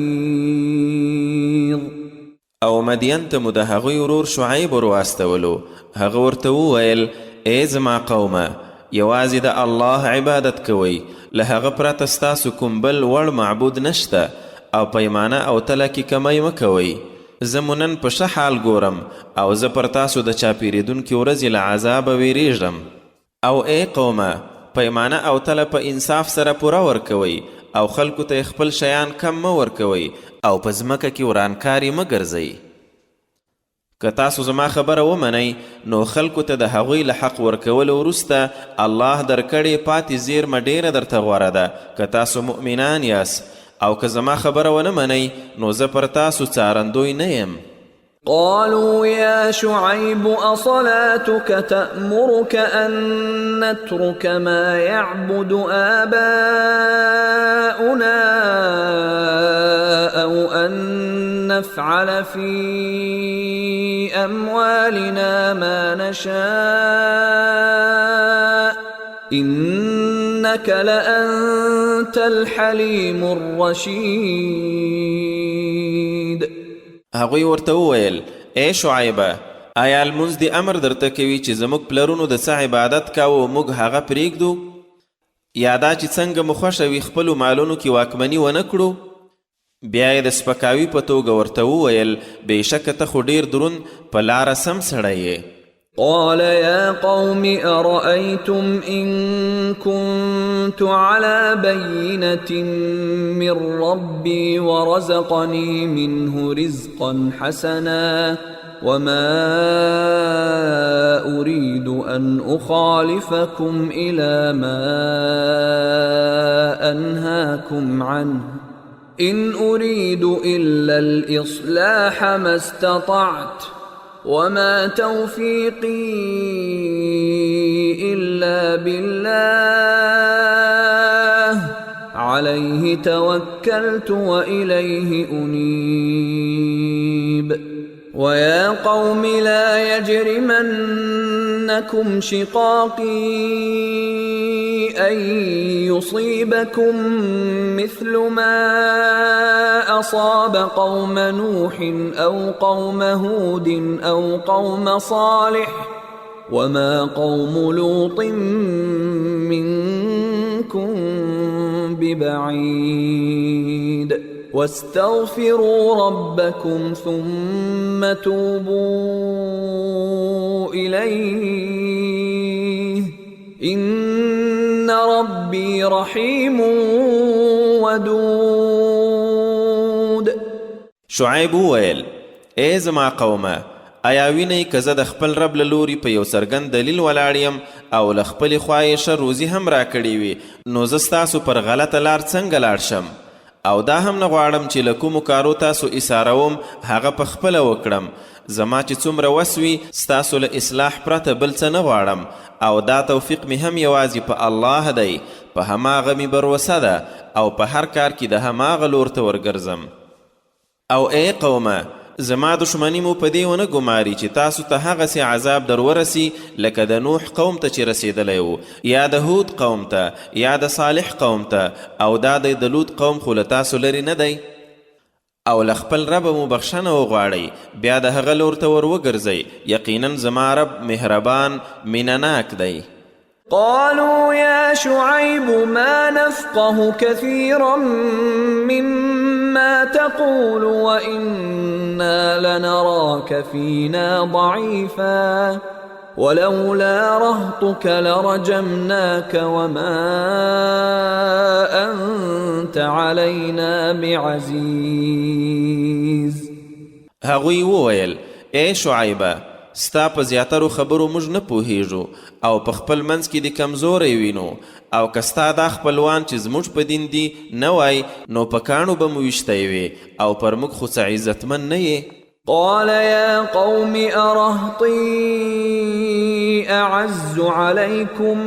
Speaker 2: او مدین ته مو د هغوی ورور شعیب ورواستولو. هغه ورته وویل ای زما قومه یوازې د الله عبادت کوئ، له هغه پرته ستاسو کوم بل وړ معبود نشته، او پیمانه او تله کې کمی مه کوئ. زه مو نن په ښه حال ګورم او زه پر تاسو د چاپېرېدونکې ورځې له عذابه ویریږم. او ای قومه پیمانه او تله په انصاف سره پوره ورکوئ، او خلکو ته خپل شیان کم مه ورکوئ، او په ځمکه کې ورانکاري مه ګرځئ. که تاسو زما خبره ومنئ نو خلکو ته د هغوی له حق ورکولو وروسته الله درکړې پاتې زیرمه ډیره درته غوره ده که تاسو مؤمنان یاست. او که زما خبره ونه منئ نو زه پر تاسو څارندوی نه یم.
Speaker 1: قالوا يا شعيب أصلاتك تأمرك أن نترك ما يعبد آباؤنا أو أن نفعل في أموالنا ما نشاء إنك لأنت الحليم الرشيد.
Speaker 2: هغوی ورته وویل ای شعیبه آیا لمونځ د امر درته کوي چې زموږ پلرونو د څه عبادت کاوه موږ هغه پرېږدو، یا دا چې څنګه مو خوښه وي خپلو مالونو کې واکمني ونه کړو؟ بیا یې د سپکاوي په توګه ورته وویل بېشکه ته خو ډېر دروند په لاره سم سړی یې.
Speaker 1: قال يا قوم أرأيتم إن كنت على بينة من ربي ورزقني منه رزقا حسنا وما أريد أن أخالفكم إلى ما أنهاكم عنه إن أريد إلا الإصلاح ما استطعت وما توفيقي إلا بالله عليه توكلت وإليه أنيب. ويا قوم لا يجرمنكم شقاقي أن يصيبكم مثل ما أصاب قوم نوح أو قوم هود أو قوم صالح وما قوم لوط منكم ببعيد واستغفروا ربكم ثم توبوا إليه إن ربي رحيم ودود.
Speaker 2: شعیب وویل ای زما قومه آیا وینئ که زه د خپل رب له لوري په یو څرګند دلیل ولاړ یم او له خپلې خوا یې ښه روزي هم راکړې وي، نو زه ستاسو پر غلطه لار څنګه لاړ شم؟ او دا هم نه غواړم چې له کومو کارو تاسو ایساروم هغه په خپله وکړم. زما چې څومره وس وي ستاسو له اصلاح پرته بل څه نه غواړم، او دا توفیق مې هم یوازې په الله دی، په هماغه مې بروسه ده او په هر کار کې د هماغه لور ته ورګرځم. او ای قومه زما دشمنی مو په دې ونه ګماري چې تاسو ته هغسې عذاب در ورسي لکه د نوح قوم ته چې رسېدلی و، یا د هود قوم ته، یا د صالح قوم ته، او دا دی د لوط قوم خو له تاسو لرې نه دی. او له خپل ربه مو بخښنه وغواړئ بیا د هغه لور ته ور وګرځئ، یقینا زما رب مهربان مینناک دی.
Speaker 1: قالوا يا شعيب ما نفقه كثيرا مما تقول وإنا لنراك فينا ضعيفا ولولا رهطك لرجمناك وما أنت علينا بعزيز.
Speaker 2: هغوی وویل ای شعیبه ستا په زیاترو خبرو موږ نه پوهیږو او په خپل منځ کې د کمزوری وینو، او که ستا دا خپلوان چې زموږ په دین دي نه وای نو په کاڼو به مو ویشتی وې او پر موږ خو څه عزتمن نه یې.
Speaker 1: قال يا قوم أرهطي أعز عليكم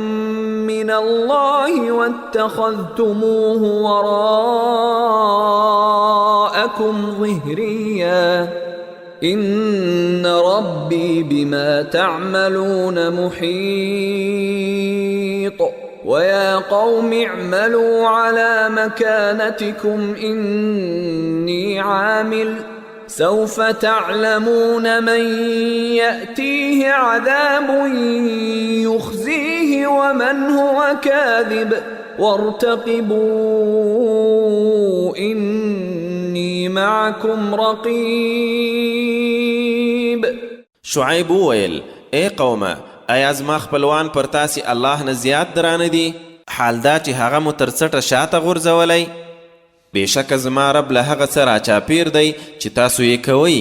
Speaker 1: من الله واتخذتموه وراءكم ظهريا إن ربي بما تعملون محيط ويا قوم اعملوا على مكانتكم إني عامل سوف تعلمون من يأتيه عذاب يخزيه ومن هو كاذب وارتقبوا إني معكم رقيب.
Speaker 2: شعیب وویل ای قومه ایا زما خپلوان پر تاسې الله نه زیات درانه دي؟ حال دا چې هغه مو تر څټه شاته غورځولی؟ بېشکه زما رب له هغه څه راچاپیر دی چې تاسو یې کوئ.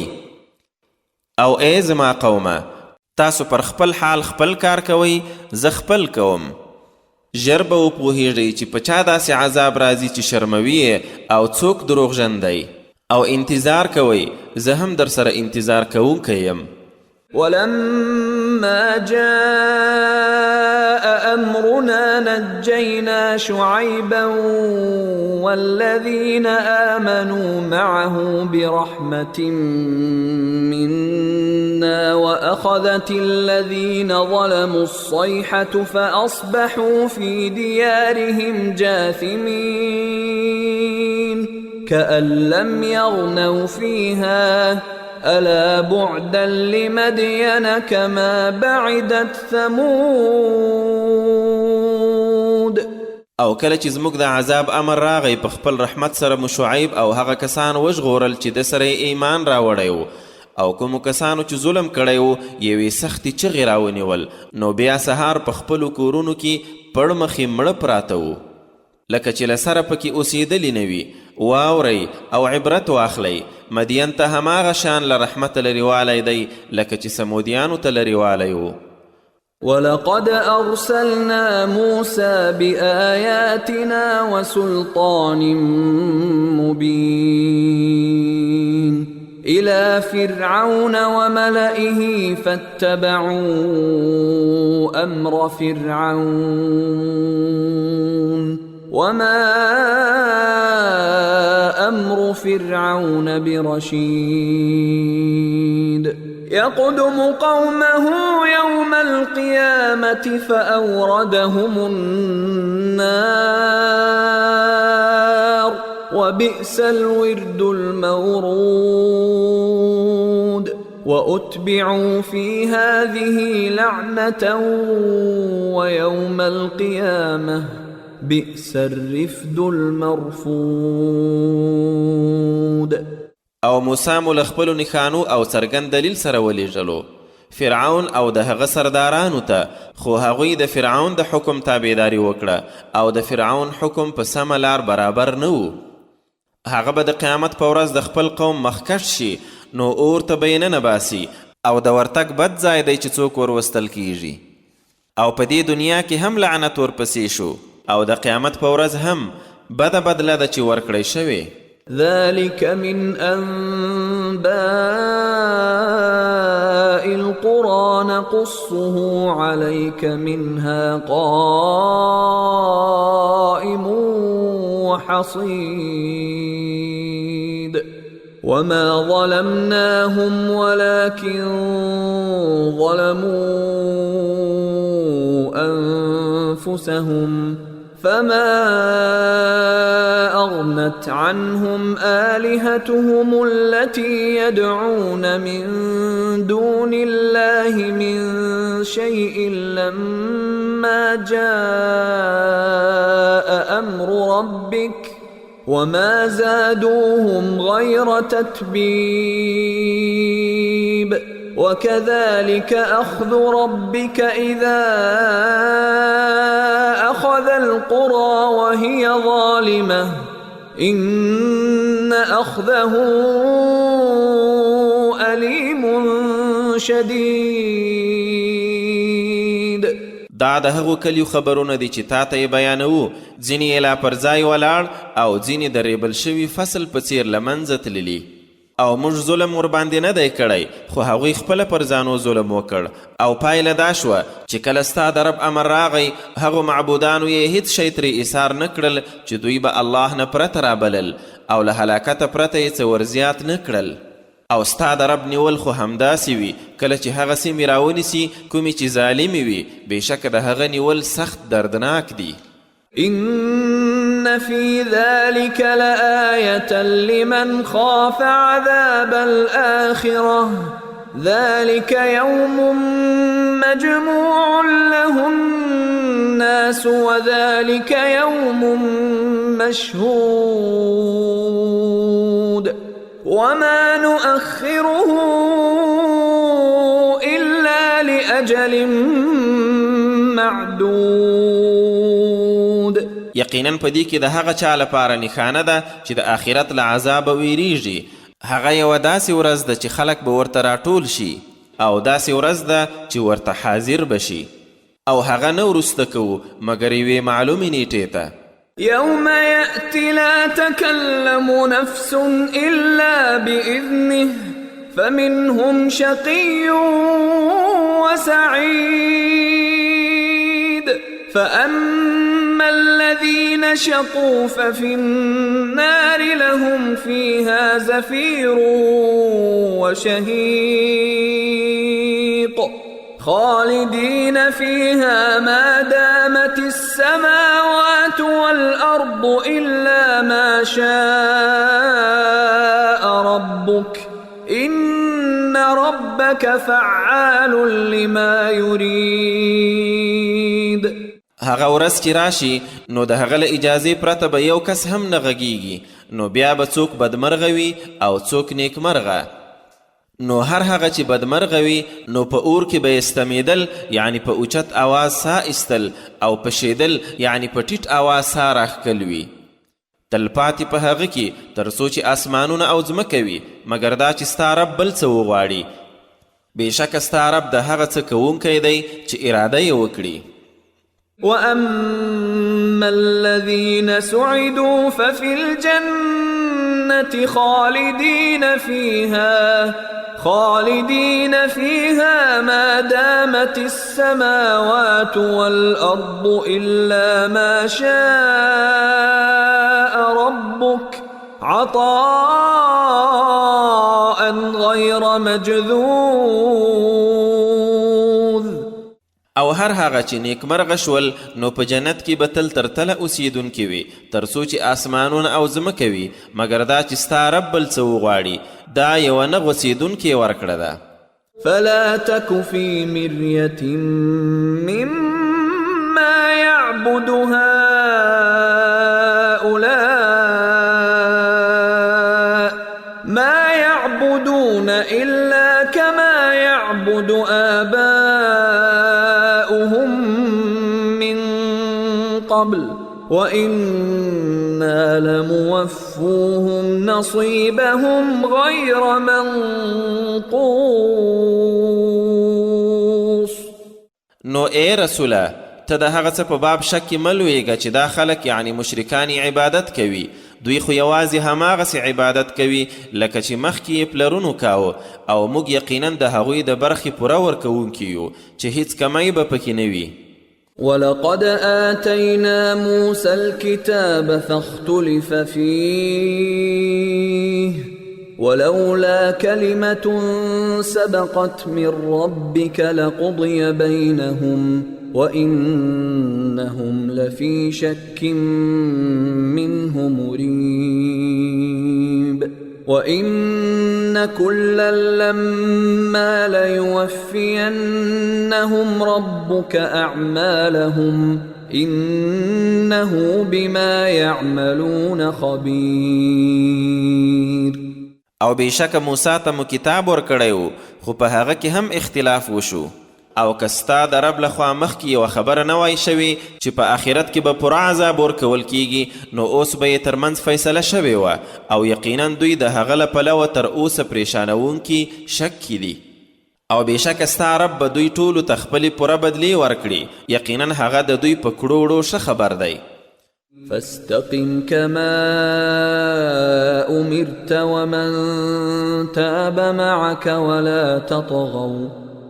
Speaker 2: او ای زما قومه تاسو پر خپل حال خپل کار کوئ، زه خپل کوم. ژر به وپوهیږئ چې په چا داسې عذاب راځي چې شرموي او څوک دروغجن دی. او انتظار کوئ، زه هم در سره انتظار کوونکی یم.
Speaker 1: ولما جاء أمرنا نجينا شعيبا والذين آمنوا معه برحمة منا وأخذت الذين ظلموا الصيحة فأصبحوا في ديارهم جاثمين كأن لم يغنوا فيها ألا بعدا لمدين كما بعدت ثمود.
Speaker 2: او کله چې زموږ د عذاب امر راغی په خپل رحمت سره مو شعیب او هغه کسان وژغورل چې د سره ایمان راوړی و، او کومو کسانو چې ظلم کړی و یوې سختې چغې راونیول، نو بیا سهار په خپلو کورونو کې پړ مخې مړه پراته و. لکه چې له سره پکې اوسېدلي نه وي. واورئ او عبرت واخلئ، مدین ته هماغه شان له رحمت لرېوالی دی لکه چې سمودیانو ته لرېوالی و.
Speaker 1: ولقد أرسلنا موسى بآياتنا وسلطان مبين إلى فرعون وملئه فاتبعوا أمر فرعون وما أمر فرعون برشيد يقدم قومه يوم القيامة فأوردهم النار وبئس الورد المورود وأتبعوا في هذه لعنة ويوم القيامة بئس الرفد المرفود.
Speaker 2: او موسی مو له خپلو نښانو او څرګند دلیل سره ولیږلو فرعون او د هغه سردارانو ته، خو هغوی د فرعون د حکم تابعداري وکړه او د فرعون حکم په سمه لار برابر نه و. هغه به د قیامت په ورځ د خپل قوم مخکش شي، نو اور ته به یې ننباسي او د ورتګ بد ځای دی چې څوک وروستل کیږي. او په دې دنیا کې هم لعنت ورپسې شو او د قیامت په ورځ هم بده بدله ده چې ورکړی شوې.
Speaker 1: ذلك من أنباء القرى نقصه عليك منها قائم وحصيد وما ظلمناهم ولكن ظلموا أنفسهم فما أغنت عنهم آلهتهم التي يدعون من دون الله من شيء لما جاء أمر ربك وما زادوهم غير تتبيب وكذلك أخذ ربك إذا أخذ القرى وهي ظالمة إن أخذه أليم شديد.
Speaker 2: دا د هغو کلیو خبرونه دي چې تا ته یې بیانوو، ځینې یې لا پر ځای ولاړ او ځینې د ریبل شوي فصل په څیر له منځه تللي. او موږ ظلم ورباندې نه دی کړی، خو هغوی خپله پر ځانو ظلم وکړ. او پایله دا شوه چې کله ستا د رب امر راغی، هغو معبودانو یې هیڅ شی ترې ایثار نه کړل چې دوی به الله نه پرته رابلل، او له هلاکته پرته یې څه ورزیات نه کړل. او ستا د رب نیول خو همداسې وي، کله چې هغه سیمې راونیسي کومې چې ظالمې وي بېشکه د هغه نیول سخت دردناک دي.
Speaker 1: إن في ذلك لآية لمن خاف عذاب الآخرة ذلك يوم مجموع له الناس وذلك يوم مشهود وما نؤخره إلا لأجل معدود.
Speaker 2: یقینا په دې کې د هغه چا لپاره نښانه ده چې د آخرت له عذابه ویریږي. هغه یوه داسې ورځ ده چې خلک به ورته راټول شي او داسې ورځ ده چې ورته حاضر بشي او هغه نه وروسته کوو مګر یوې معلومې نیټې ته.
Speaker 1: يوم يأتي لا تكلم نفس إلا بإذنه فمنهم شقي وسعيد فأما الذين شقوا ففي النار لهم فيها زفير وشهيق خالدين فيها ما دامت السماوات والأرض إلا ما شاء ربك إن ربك فعال لما يريد.
Speaker 2: هغه ورځ چې راشي نو د هغه له اجازې پرته به یو کس هم نه غږیږي، نو بیا به څوک بدمرغه وي او څوک نیکمرغه. نو هر هغه چې بدمرغه وي نو په اور کې به استمیدل یعنی په اوچت آواز سا ایستل او په شیدل یعنی په ټیټ آواز سا راښکل وي. تلپاتې په هغه کې تر څو چې آسمانونه او ځمکه وي مګر دا چې ستا رب بل څه وغواړي. بېشکه ستا رب د هغه څه کوونکی دی چې اراده یې وکړي.
Speaker 1: وأما الذين سعدوا ففي الجنة خالدين فيها ما دامت السماوات والأرض إلا ما شاء ربك عطاء غير مجذوذ.
Speaker 2: او هر هغه چې نیکمرغه شول نو په جنت کې به تل تر تله اوسیدونکي وي تر څو چې آسمانونه او ځمکه وي مګر دا چې ستا رب بل څه وغواړي دا یوه نه غوڅېدونکې ورکړه ده.
Speaker 1: فلا تك في مرية مما يعبد هؤلاء ما يعبدون إلا كما يعبد آباؤهم من قبل وإنا لموفوهم نصيبهم غير منقوص.
Speaker 2: نو ای رسوله ته د هغه څه په باب شک کې مه لویږه چې دا خلک یعنی مشرکان عبادت کوي. دوی خو یوازې هماغسې عبادت کوي لکه چې مخکې یې پلرونو کاوه او موږ یقینا د هغوی د برخې پوره ورکوونکي یو چې هیڅ کمی به پکې نه وي.
Speaker 1: ولقد آتينا موسى الكتاب فاختلف فيه ولولا كلمة سبقت من ربك لقضي بينهم وإنهم لفي شك منه مريب. وإن كلا لما ليوفينهم ربك أعمالهم إنه بما يعملون خبير.
Speaker 2: او بېشکه موسی ته مو کتاب ورکړی خو په هغه کې هم اختلاف وشو او که ستا د رب لخوا مخکې یوه خبره نه وای شوې چې په آخرت کې به پوره عذاب ورکول کیږي نو اوس به یې ترمنځ فیصله شوې وه او یقینا دوی د هغه له پلوه تر اوسه پریشانوونکي شک کې دي. او بېشکه ستا رب به دوی ټولو ته خپلې پوره بدلې ورکړي یقینا هغه د دوی په کړو وړو ښه خبر دی.
Speaker 1: فاستقم كما أمرت ومن تاب معك ولا تطغوا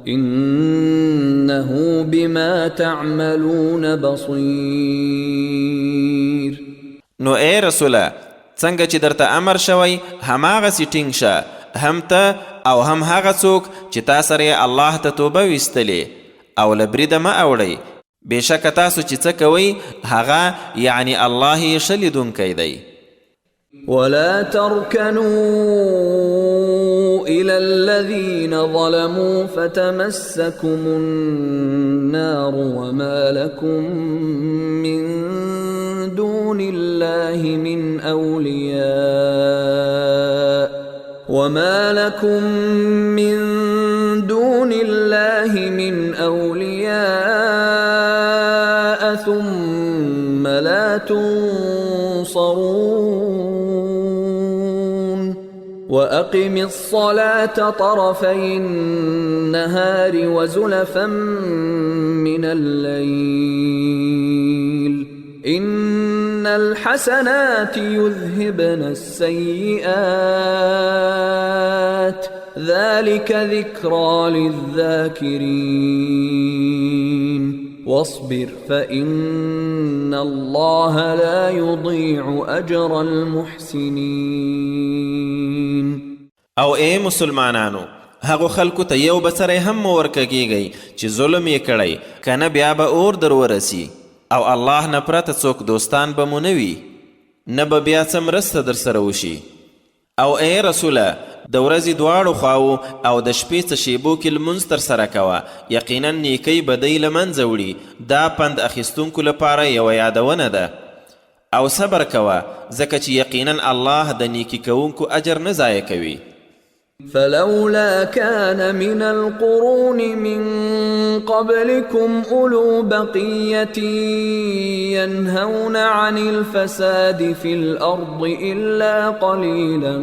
Speaker 1: إنه بما تعملون بصير.
Speaker 2: نو ای رسوله څنګه چې درته امر شوی هماغسې ټینګ شه هم ته او هم هغه څوک چې تا سره الله ته توبه ویستلې او له بریده مه اوړئ بېشکه تاسو چې څه کوئ هغه یعنی الله یې ښه لیدونکی دی.
Speaker 1: ولا تركنوا إلى الذين ظلموا فتمسكم النار وما لكم من دون الله من أولياء ثم لا تنصرون وأقم الصلاة طرفي النهار وزلفا من الليل إن الحسنات يذهبن السيئات ذلك ذكرى للذاكرين واصبر فإن الله لا يضيع أجر المحسنين.
Speaker 2: او اے مسلمانانو هغو خلکو ته یو بسره هم ورکږیږئ چې ظلم یې کړی کنه بیا به اور در ورسی او الله نه پرته څوک دوستان به مو نه وي نه به بیا څه مرسته در سره وشي. او ای رسوله د ورځې دواړو خواو او د شپې څه شیبو کې لمونځ ترسره کوه یقینا نیکۍ بدۍ له منځه وړي دا پند اخیستونکو لپاره یوه یادونه ده او صبر کوه ځکه چې یقینا الله د نیکي کوونکو اجر نه ضایع کوي.
Speaker 1: فلولا كان من القرون من قبلكم أولو بقية ينهون عن الفساد في الأرض إلا قليلا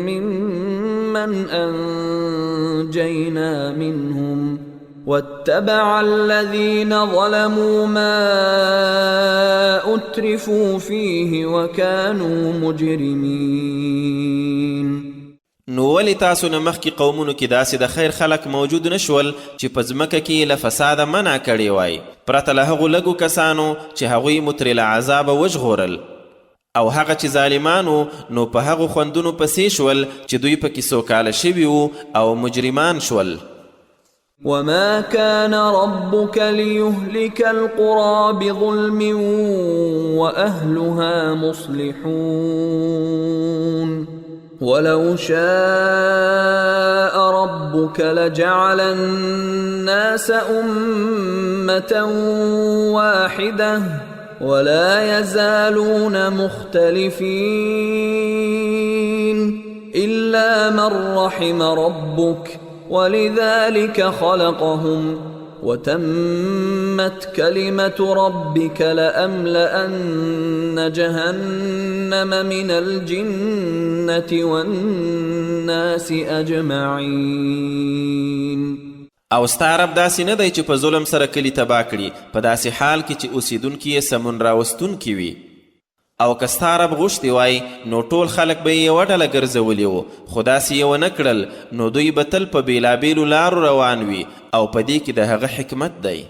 Speaker 1: ممن أنجينا منهم واتبع الذين ظلموا ما أترفوا فيه وكانوا مجرمين.
Speaker 2: نو ولی تاسو نه مخکې قومونو کې داسې د خیر خلک موجود نشول چې په ځمکه کې له فساده منع کړې وای پرته له هغو لږو کسانو چې هغوی مو ترې له عذابه وژغورل او هغه چې ظالمانو نو په هغو خوندونو پسې شول چې دوی پکې سوکاله شوي وو او مجرمان شول.
Speaker 1: وما كان ربك ليهلك القرى بظلم وأهلها مصلحون ولو شاء ربك لجعل الناس أمة واحدة ولا يزالون مختلفين إلا من رحم ربك ولذلك خلقهم وتمت كلمة ربك لأملأن جهنم من الجنة والناس أجمعين.
Speaker 2: او ستا رب داسې نه دی چې په ظلم سره کلي تباه کړي په داسې حال کې چې اوسیدونکي یې سمون راوستونکي وي او که ستا رب غوښتي وای نو ټول خلک به یې یوه ډله ګرځولي وو خو داسې یې ونه کړل نو دوی به تل په بېلابېلو لارو روان وي او په دې کې د هغه حکمت دی.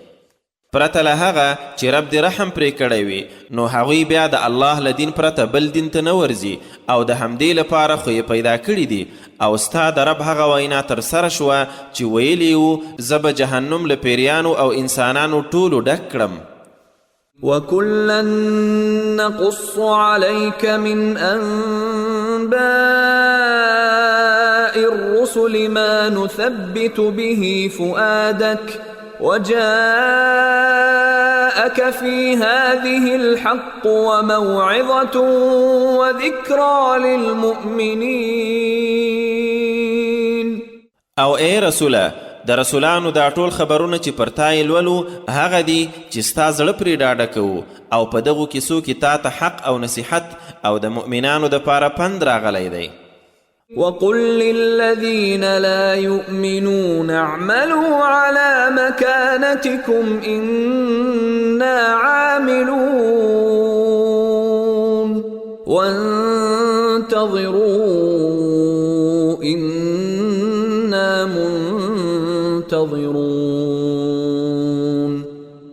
Speaker 2: پرته له هغه چې رب دې رحم پرې کړی وي نو هغوی بیا د الله له دین پرته بل دین ته نه ورځي او د همدې لپاره خو یې پیدا کړي دي او ستا د رب هغه وینا ترسره شوه چې ویلي وو زه به جهنم له پیریانو او انسانانو ټولو ډک کړم.
Speaker 1: وكلا نقص عليك من أنباء الرسل ما نثبت به فؤادك وجاءك في هذه الحق وموعظة وذكرى للمؤمنين.
Speaker 2: او اے رسوله د رسولانو دا ټول خبرونه چې پر تا یې لولو هغه دي چې ستا زړه پرې ډاډه کوو او په دغو کیسو کې تا ته حق او نصیحت او د مؤمنانو دپاره پند راغلی دی.
Speaker 1: وقل للذين لا يؤمنون اعملوا على مكانتكم إنا عاملون وانتظروا إنا منتظرون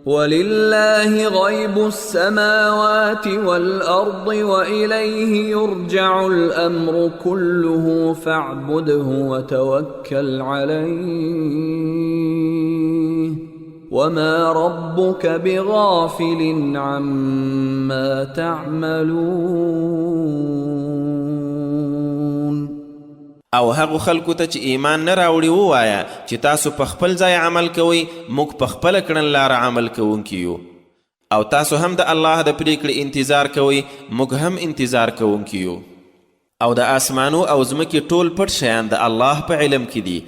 Speaker 1: ولله غيب السماوات والأرض وإليه يرجع الأمر كله فاعبده وتوكل عليه وما ربك بغافل عما تعملون.
Speaker 2: او هغو خلکو ته چې ایمان نه راوړي ووایه چې تاسو په خپل ځای عمل کوئ، موږ په خپله کړنلاره عمل کوونکي یو، او تاسو هم د الله د پریکړې انتظار کوئ، موږ هم انتظار کوونکي یو. او د آسمانو او ځمکې ټول پټ شیان د الله په علم کې دي،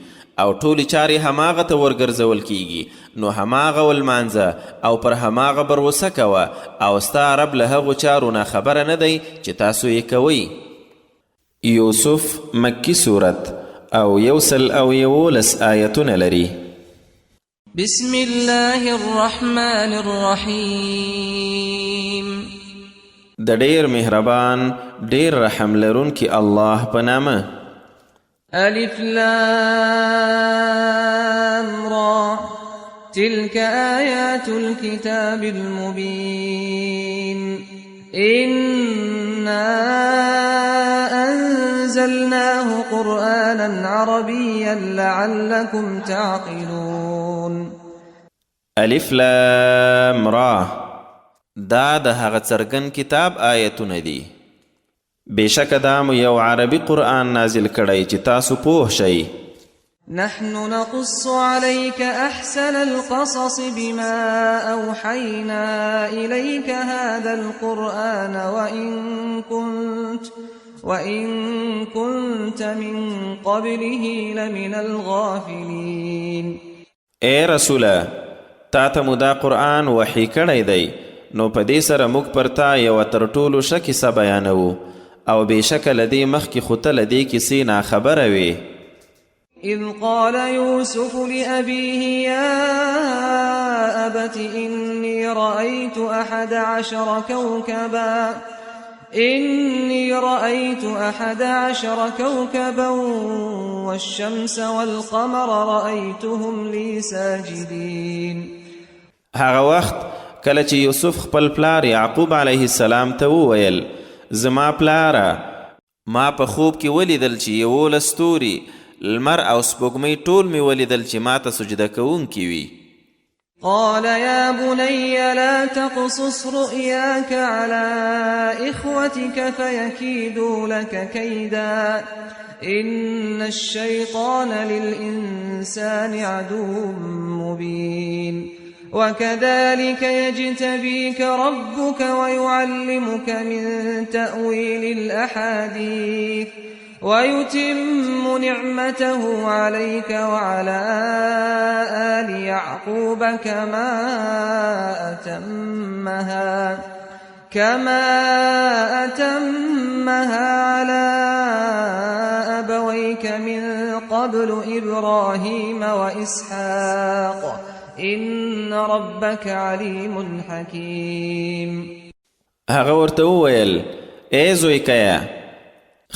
Speaker 2: او ټولې چارې هماغه ته ورګرځول کیږي، نو هماغه ولمانځه او پر هماغه بروسه کوه، او ستا رب له هغو چارو نه خبره نه دی چې تاسو یې کوئ. یوسف مکی صورت او 111 آیتونه لري.
Speaker 3: بسم الله الرحمن الرحیم.
Speaker 2: د ډیر مهربان ډیر رحم لرونکي الله په نامه.
Speaker 3: الف لام را تلك آیات الكتاب المبین إنا أنزلناه قرآنا عربيا لعلكم تعقلون.
Speaker 2: الف لام را دا د هغه څرګند کتاب آیتونه دي. بېشکه دا مو یو عربي قرآن نازل کړی چې تاسو پوه شئ.
Speaker 3: نحن نقص عليك أحسن القصص بما أوحينا إليك هذا القرآن وإن كنت من قبله لمن الغافلين.
Speaker 2: اے رسوله، تا ته مو دا قرآن وحی کړی دی، نو په دې سره موږ پر تا یوه تر ټولو ښه کیسه بیانوو، او بېشکه له دې مخکې خو ته له دې کیسې ناخبره وې.
Speaker 3: إذ قال يوسف لأبيه يا أبت إني رأيت 11 كوكبا والشمس والقمر رأيتهم لي ساجدين.
Speaker 2: هغه وخت کله چې یوسف خپل پلار یعقوب علیه السلام ته وویل، زما پلاره، ما په خوب کې ولیدل چې 11 ستوري، لمر او سپوږمۍ ټول مې ولیدل چې ما ته سجده کوونکي وي.
Speaker 3: قال يا بني لا تقصص رؤياك على إخوتك فيكيدوا لك كيدا إن الشيطان للإنسان عدو مبين. وكذلك يجتبيك ربك ويعلمك من تأويل الأحاديث ويتم نعمته عليك وعلى آل يعقوب كما أتمها على أبويك من قبل إبراهيم وإسحاق إن ربك عليم حكيم.
Speaker 2: هغه ورته وویل، ای زویکیه،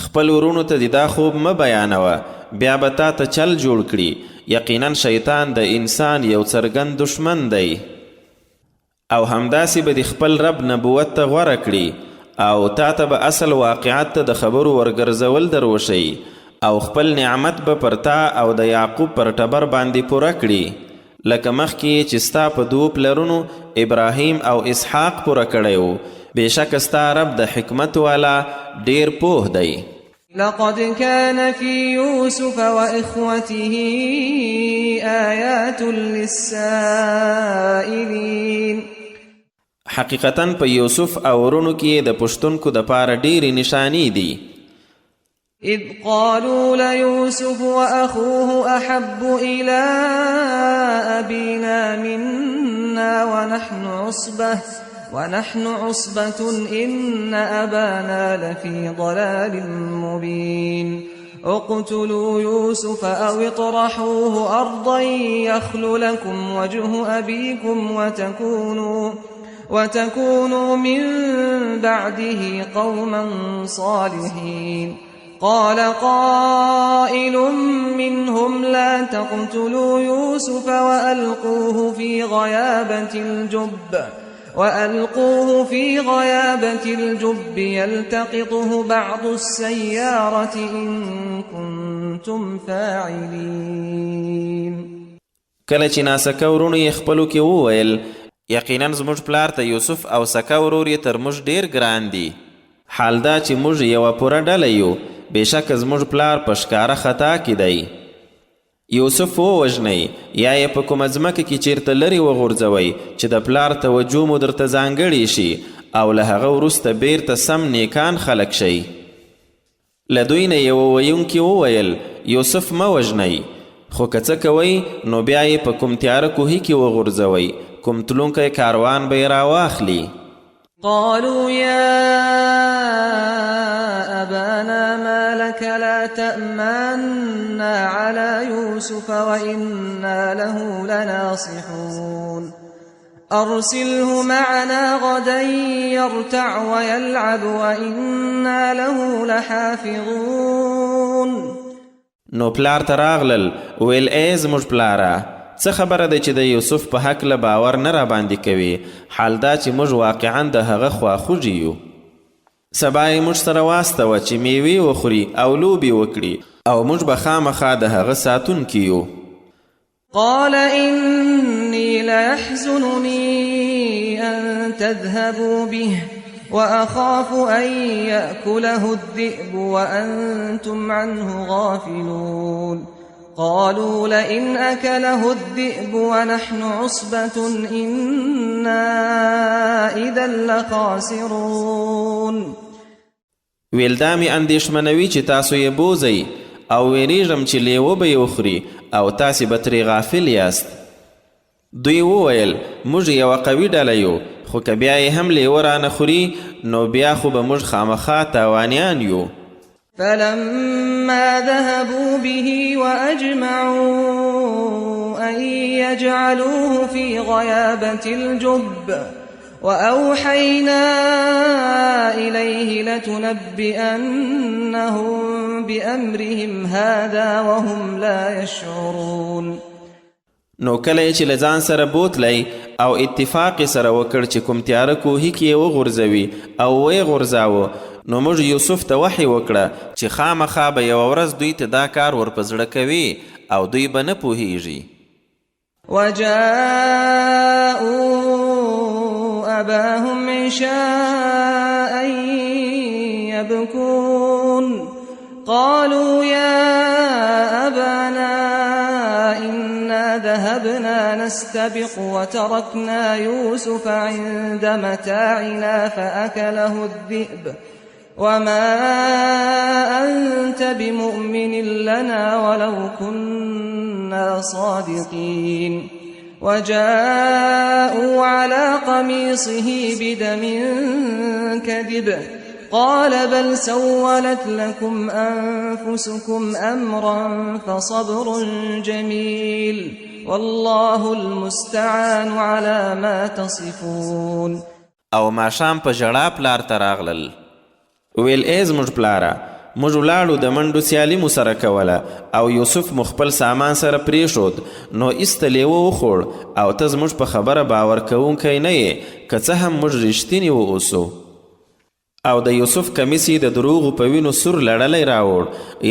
Speaker 2: خپل ورونو ته دا خوب مه بیانوه، بیا به تا ته چل جوړ کړي. یقینا شیطان د انسان یو څرګند دشمن دی، او همداسې به د خپل رب نبوت ته غوره کړي، او تا ته به اصل واقعات ته د خبرو ورګرځول در وشي، او خپل نعمت به پر تا او د یعقوب پر ټبر باندې پوره کړي، لکه مخکې چې ستا په 2 پلرونو ابراهیم او اسحاق پوره کړی و. بېشکه ستا رب د حکمت والا ډیر پوه دی.
Speaker 3: لقد كان في يوسف وإخوته آيات للسائلين.
Speaker 2: حقیقتاً په یوسف او ورونو کې د پوښتونکو د پاره ډیرې نشانی دي.
Speaker 3: إذ قالوا ليوسف وأخوه أحب إلى أبينا منا ونحن عصبة إن أبانا لفي ضلال مبين. اقتلوا يوسف أو اطرحوه أرضا يخل لكم وجه أبيكم وتكونوا من بعده قوما صالحين. قال قائل منهم لا تقتلوا يوسف وألقوه في غيابة الجب يلتقطه بعض السيارة إن كنتم فاعلين.
Speaker 2: کله چې ناسکه ورونو یې خپلو کې وویل یقینا زموږ پلار ته یوسف او سکه ورور یې تر موږ ډیر ګران دي، حال دا چې موږ یوه پوره ډله یو، بېشکه زموږ پلار په ښکاره خطا کې دی. یوسف ووژنئ یا یې په کومه ځمکه کې چیرته لرې وغورځوئ چې د پلار توجه مو درته ځانګړې شي او له هغه وروسته بیرته سم نیکان خلک شئ. له دوی نه یوه ویونکي وویل یوسف مه وژنئ، خو که څه کوئ نو بیا یې په کوم تیاره کوهي کې وغورځوئ، کوم تلونکی کاروان به یې راواخلي.
Speaker 3: قالوا يا أبانا ما لك لا تأمنا على يوسف وإنا له لناصحون أرسله معنا غدا يرتع ويلعب وإنا له لحافظون.
Speaker 2: نو پلار ته راغلل ویل ای زموږ پلاره څه خبره ده چې د یوسف په هکله باور نه راباندې کوي، حال دا چې موږ واقعا د هغه خواخوږي یو. سبا یې موږ سره واستوه چې میوې وخوري او لوبې وکړي او موږ به خامخا د هغه ساتونکي یو.
Speaker 3: قال إني ليحزنني أن تذهبوا به وأخاف أن يأكله الذئب وأنتم عنه غافلون. قالوا لئن أكله الذئب ونحن عصبة إنا إذا لخاسرون.
Speaker 2: ویل دا مې اندېښمنوي چې تاسو یې بوځئ او ویریږم چې لیوه به یې وخوري او تاسې به ترې غافل یاست. دوی وویل موږ یوه قوي ډله یو، خو که بیا یې هم لیوه رانه خوري نو بیا خو به موږ خامخا تاوانیان یو.
Speaker 3: فلما ذهبوا به وأجمعوا أن يجعلوه في غيابة الجب وأوحينا إليه لتنبئنهم بأمرهم هذا وهم لا يشعرون.
Speaker 2: نو کله چې له ځان سره بوتلی او اتفاق سره وکړ چې کوم تیاره کوهي کې یې وغورځوي او ویې غورځاوه، نو موږ یوسف ته وحی وکړه چې خامخا به یوه ورځ دوی ته دا کار ورپه زړه کوي او دوی به نه پوهیږي.
Speaker 3: وجاءوا أباهم عشاء يبكون قالوا يا أبانا إنا ذهبنا نستبق وتركنا يوسف عند متاعنا فأكله الذئب وما أنت بمؤمن لنا ولو كنا صادقين. وجاءوا على قميصه بدم كذب قال بل سولت لكم أنفسكم أمرا فصبر جميل والله المستعان على ما تصفون.
Speaker 2: او ماښام په ژړا پلار ته راغلل ویل ای زموږ پلاره موږ ولاړو د منډو سیالي مو سره کوله او یوسف مو خپل سامان سره پرېښود نو ایسته لیوه وخوړ او ته زموږ په خبره باور کوونکی نه یې که څه هم موږ رښتینې واوسو. او د یوسف کمیس یې د دروغو په وینو سور لړلی راوړ.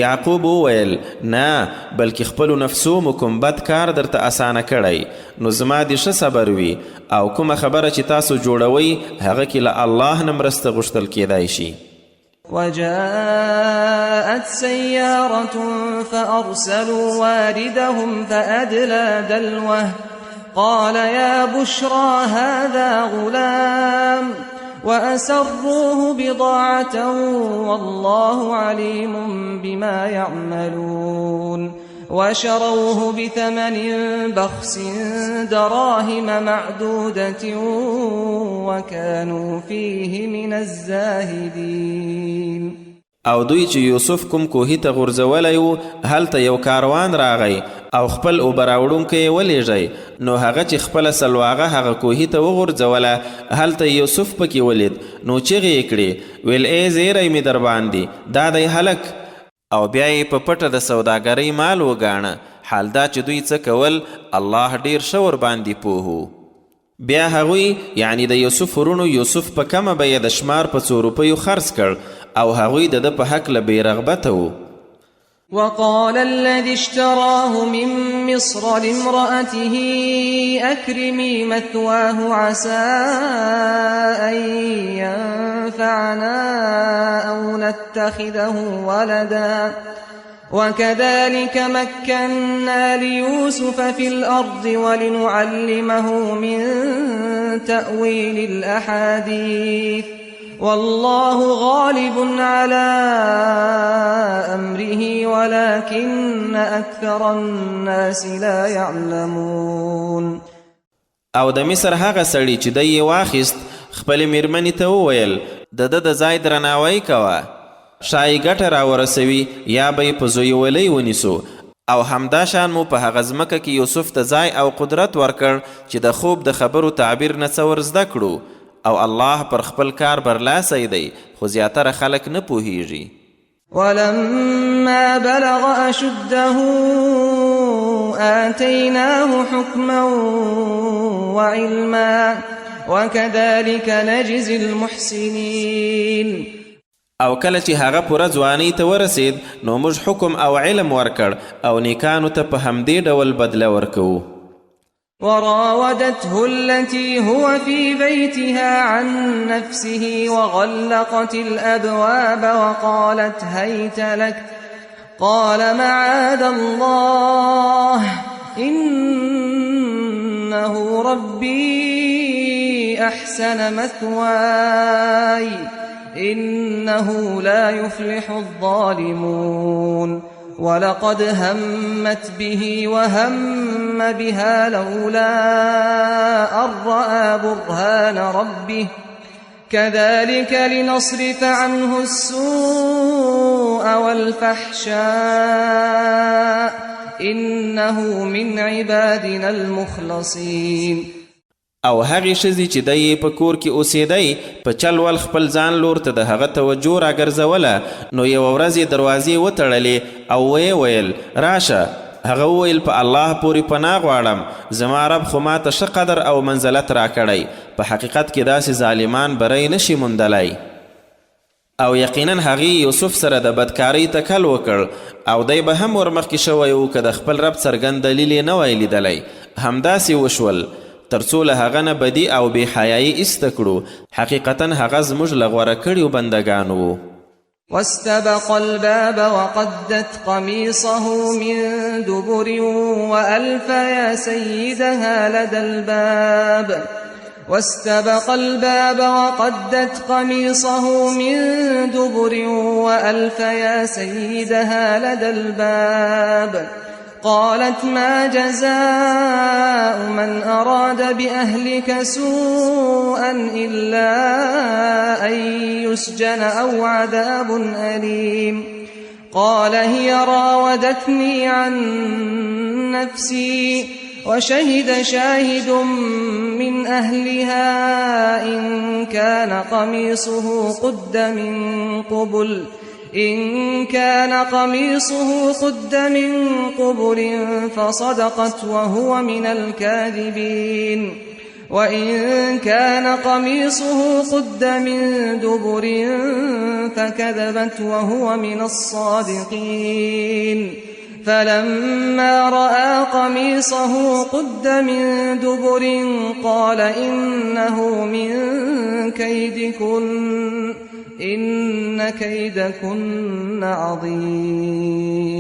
Speaker 2: یعقوب وویل نه بلکې خپلو نفسو مو کوم بد کار درته اسانه کړی، نو زما دې ښه صبر وي او کومه خبره چې تاسو جوړوئ هغه کې له الله نه مرسته غوښتل کیدای شي.
Speaker 3: وجاءت سيارة فأرسلوا واردهم فأدلى دلوه قال يا بشرى هذا غلام وأسروه بضاعة والله عليم بما يعملون. وشروه بثمن بخس دراهم معدودة وكانوا فيه من الزاهدين.
Speaker 2: او دوی چې یوسف کوم کوهي ته غورځولی و هلته یو کاروان راغی او خپل اوبه راوړونکی یې ولیږی، نو هغه چې خپله سلواغه هغه کوهي ته وغورځوله هلته یوسف پکې ولید، نو چغې یې کړې ویل ای زیری مې در باندې دا دی هلک. او بیا یې په پټه د سوداګرۍ مال وګاڼه، حال دا چې دوی څه کول الله ډیر ښه ورباندې پوه و. بیا هغوی یعنی د یوسف ورونو یوسف په کمه بیه د شمار په 2 روپیو خرڅ کړ او هغوی د ده په هکله بې رغبته و.
Speaker 3: وقال الذي اشتراه من مصر لامرأته أكرمي مثواه عسى أن ينفعنا أو نتخذه ولدا وكذلك مكنا ليوسف في الأرض ولنعلمه من تأويل الأحاديث والله غالب على أمره ولكن أكثر الناس لا يعلمون.
Speaker 2: او د مصر هغه سړي چې دی یې واخیست خپلې میرمنې ته وویل د ده د ځای درناوی کوه، شایي ګټه راورسوي یا به یې په زویولۍ ونیسو. او همدا شان مو په هغه ځمکه کې یوسف ته ځای او قدرت ورکړ چې د خوب د خبرو تعبیر نه څه ور زده کړو. او الله پر خپل کار برلاسی دی خو زیاتره خلک نه پوهیږي.
Speaker 3: ولما بلغ أشده آتيناه حكما وعلما وكذلك نجزي المحسنين.
Speaker 2: او کله چې هغه پوره ځوانۍ ته ورسید نو موږ حکم او علم ورکړ او نیکانو ته په همدې ډول بدله ورکوو.
Speaker 3: وراودته التي هو في بيتها عن نفسه وغلقت الأبواب وقالت هيت لك قال معاذ الله إنه ربي أحسن مثواي إنه لا يفلح الظالمون. ولقد همت به وهم بها لولا أن رأى برهان ربه كذلك لنصرف عنه السوء والفحشاء إنه من عبادنا المخلصين.
Speaker 2: او هغې ښځې چې دی په کور کې اوسېدی په چل ول خپل ځان لور ته د هغه توجه راګرځوله نو یوه ورځ یې دروازې وتړلې او ویې ویل راشه. هغه وویل په الله پورې پناه غواړم، زما رب خو ما ته ښه قدر او منزلت راکړی، په حقیقت کې داسې ظالمان بری نشي موندلی. او یقینا هغې یوسف سره د بدکارۍ تکل وکړ او دی به هم ورمخکې شوی و که د خپل رب څرګند دلیل یې نه وی لیدلی. همداسې وشول ترڅو له هغه نه بدي او بې حیایي ایسته کړو. حقیقتا هغه زموږ له غوره کړیو بندګانو و.
Speaker 3: واستبق الباب وقدت قميصه من دبر وألف يا سيدها لدى الباب واستبق الباب وقدت قميصه من دبر وألف يا سيدها لدى الباب قالت ما جزاء من أراد بأهلك سوءا إلا أن يسجن أو عذاب أليم. قال هي راودتني عن نفسي وشهد شاهد من أهلها إن كان قميصه قد من قبل فصدقت وهو من الكاذبين وإن كان قميصه قد من دبر فكذبت وهو من الصادقين. فلما رأى قميصه قد من دبر قال إنه من كيدكن إن كيدكن عظيم.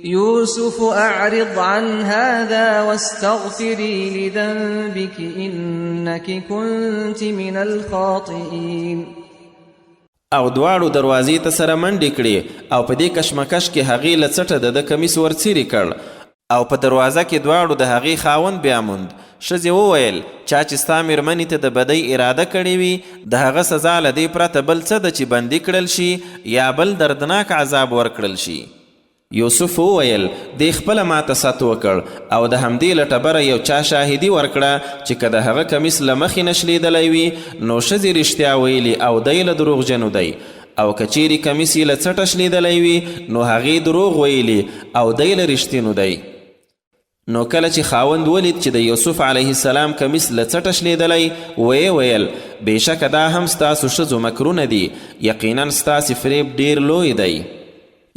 Speaker 3: يوسف أعرض عن هذا واستغفري لذنبك إنك كنت من الخاطئين.
Speaker 2: او دواړو دروازې ته سره منډې کړې او په دې کشمکش کې هغې له څټه د ده کمیس ورڅیرې کړ او په دروازه کې دواړو د هغې خاوند بیا موند. ښځې وویل چا چې ستا میرمنې ته د بدۍ اراده کړې وي د هغه سزا له دې پرته بل څه ده چې بندي کړل شي یا بل دردناک عذاب ورکړل شي. یوسف وویل دی خپله ماته ست وکړ او د همدې له ټبره یو چا شاهدي ورکړه چې که د هغه کمیس له مخې نشلیدلی وي نو ښځې رښتیا ویلي او دی له دروغجنو دی او کچیری کمیس یې له څټه شلیدلی وي نو هغې دروغ ویلي او دی له رښتینو دی. نو کله چې خاوند ولید چې د یوسف علیه السلام کمیس له څټه شلیدلی ویې ویل بېشکه دا هم ستاسو ښځو مکرونه دي، یقینا ستاسې فریب ډیر لوی دی.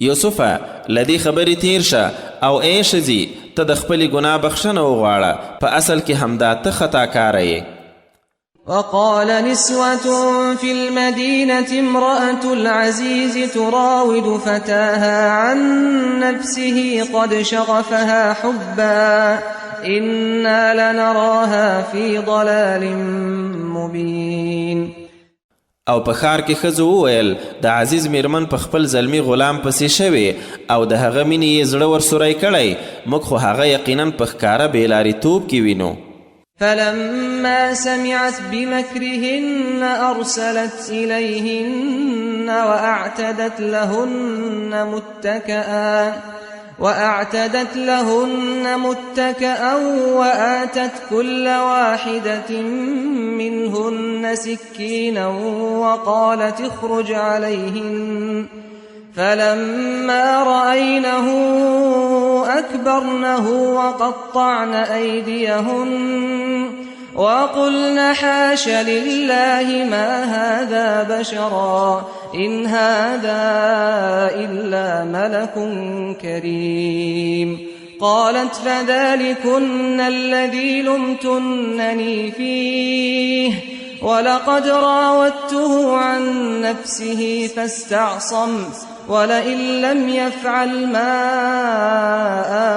Speaker 2: یوسفه له دې خبرې تیر شه او ای ښځې ته د خپلې ګناه بخښنه وغواړه، په اصل کې همدا ته خطاکاره یې.
Speaker 3: وقال نسوة في المدينة امرأة العزيز تراود فتاها عن نفسه قد شغفها حبا إنا لنراها في ضلال مبين.
Speaker 2: او په ښار کې ښځو وویل د عزیز میرمن په خپل زلمی غلام پسې شوې او د هغه مینې یې زړه ورسوری کړی، موږ خو هغه یقینا په ښکاره بېلاریتوب کې وینو.
Speaker 3: فلما سمعت بمكرهن أرسلت إليهن وأعتدت لهن متكئا وآتت كل واحدة منهن سكينا وقالت اخرج عليهن. فلما رأينه أكبرنه وقطعن أيديهن وقلن حاش لله ما هذا بشرا إن هذا إلا ملك كريم. قالت فذلكن الذي لمتنني فيه ولقد راودته عن نفسه فاستعصم ولئن لم يفعل ما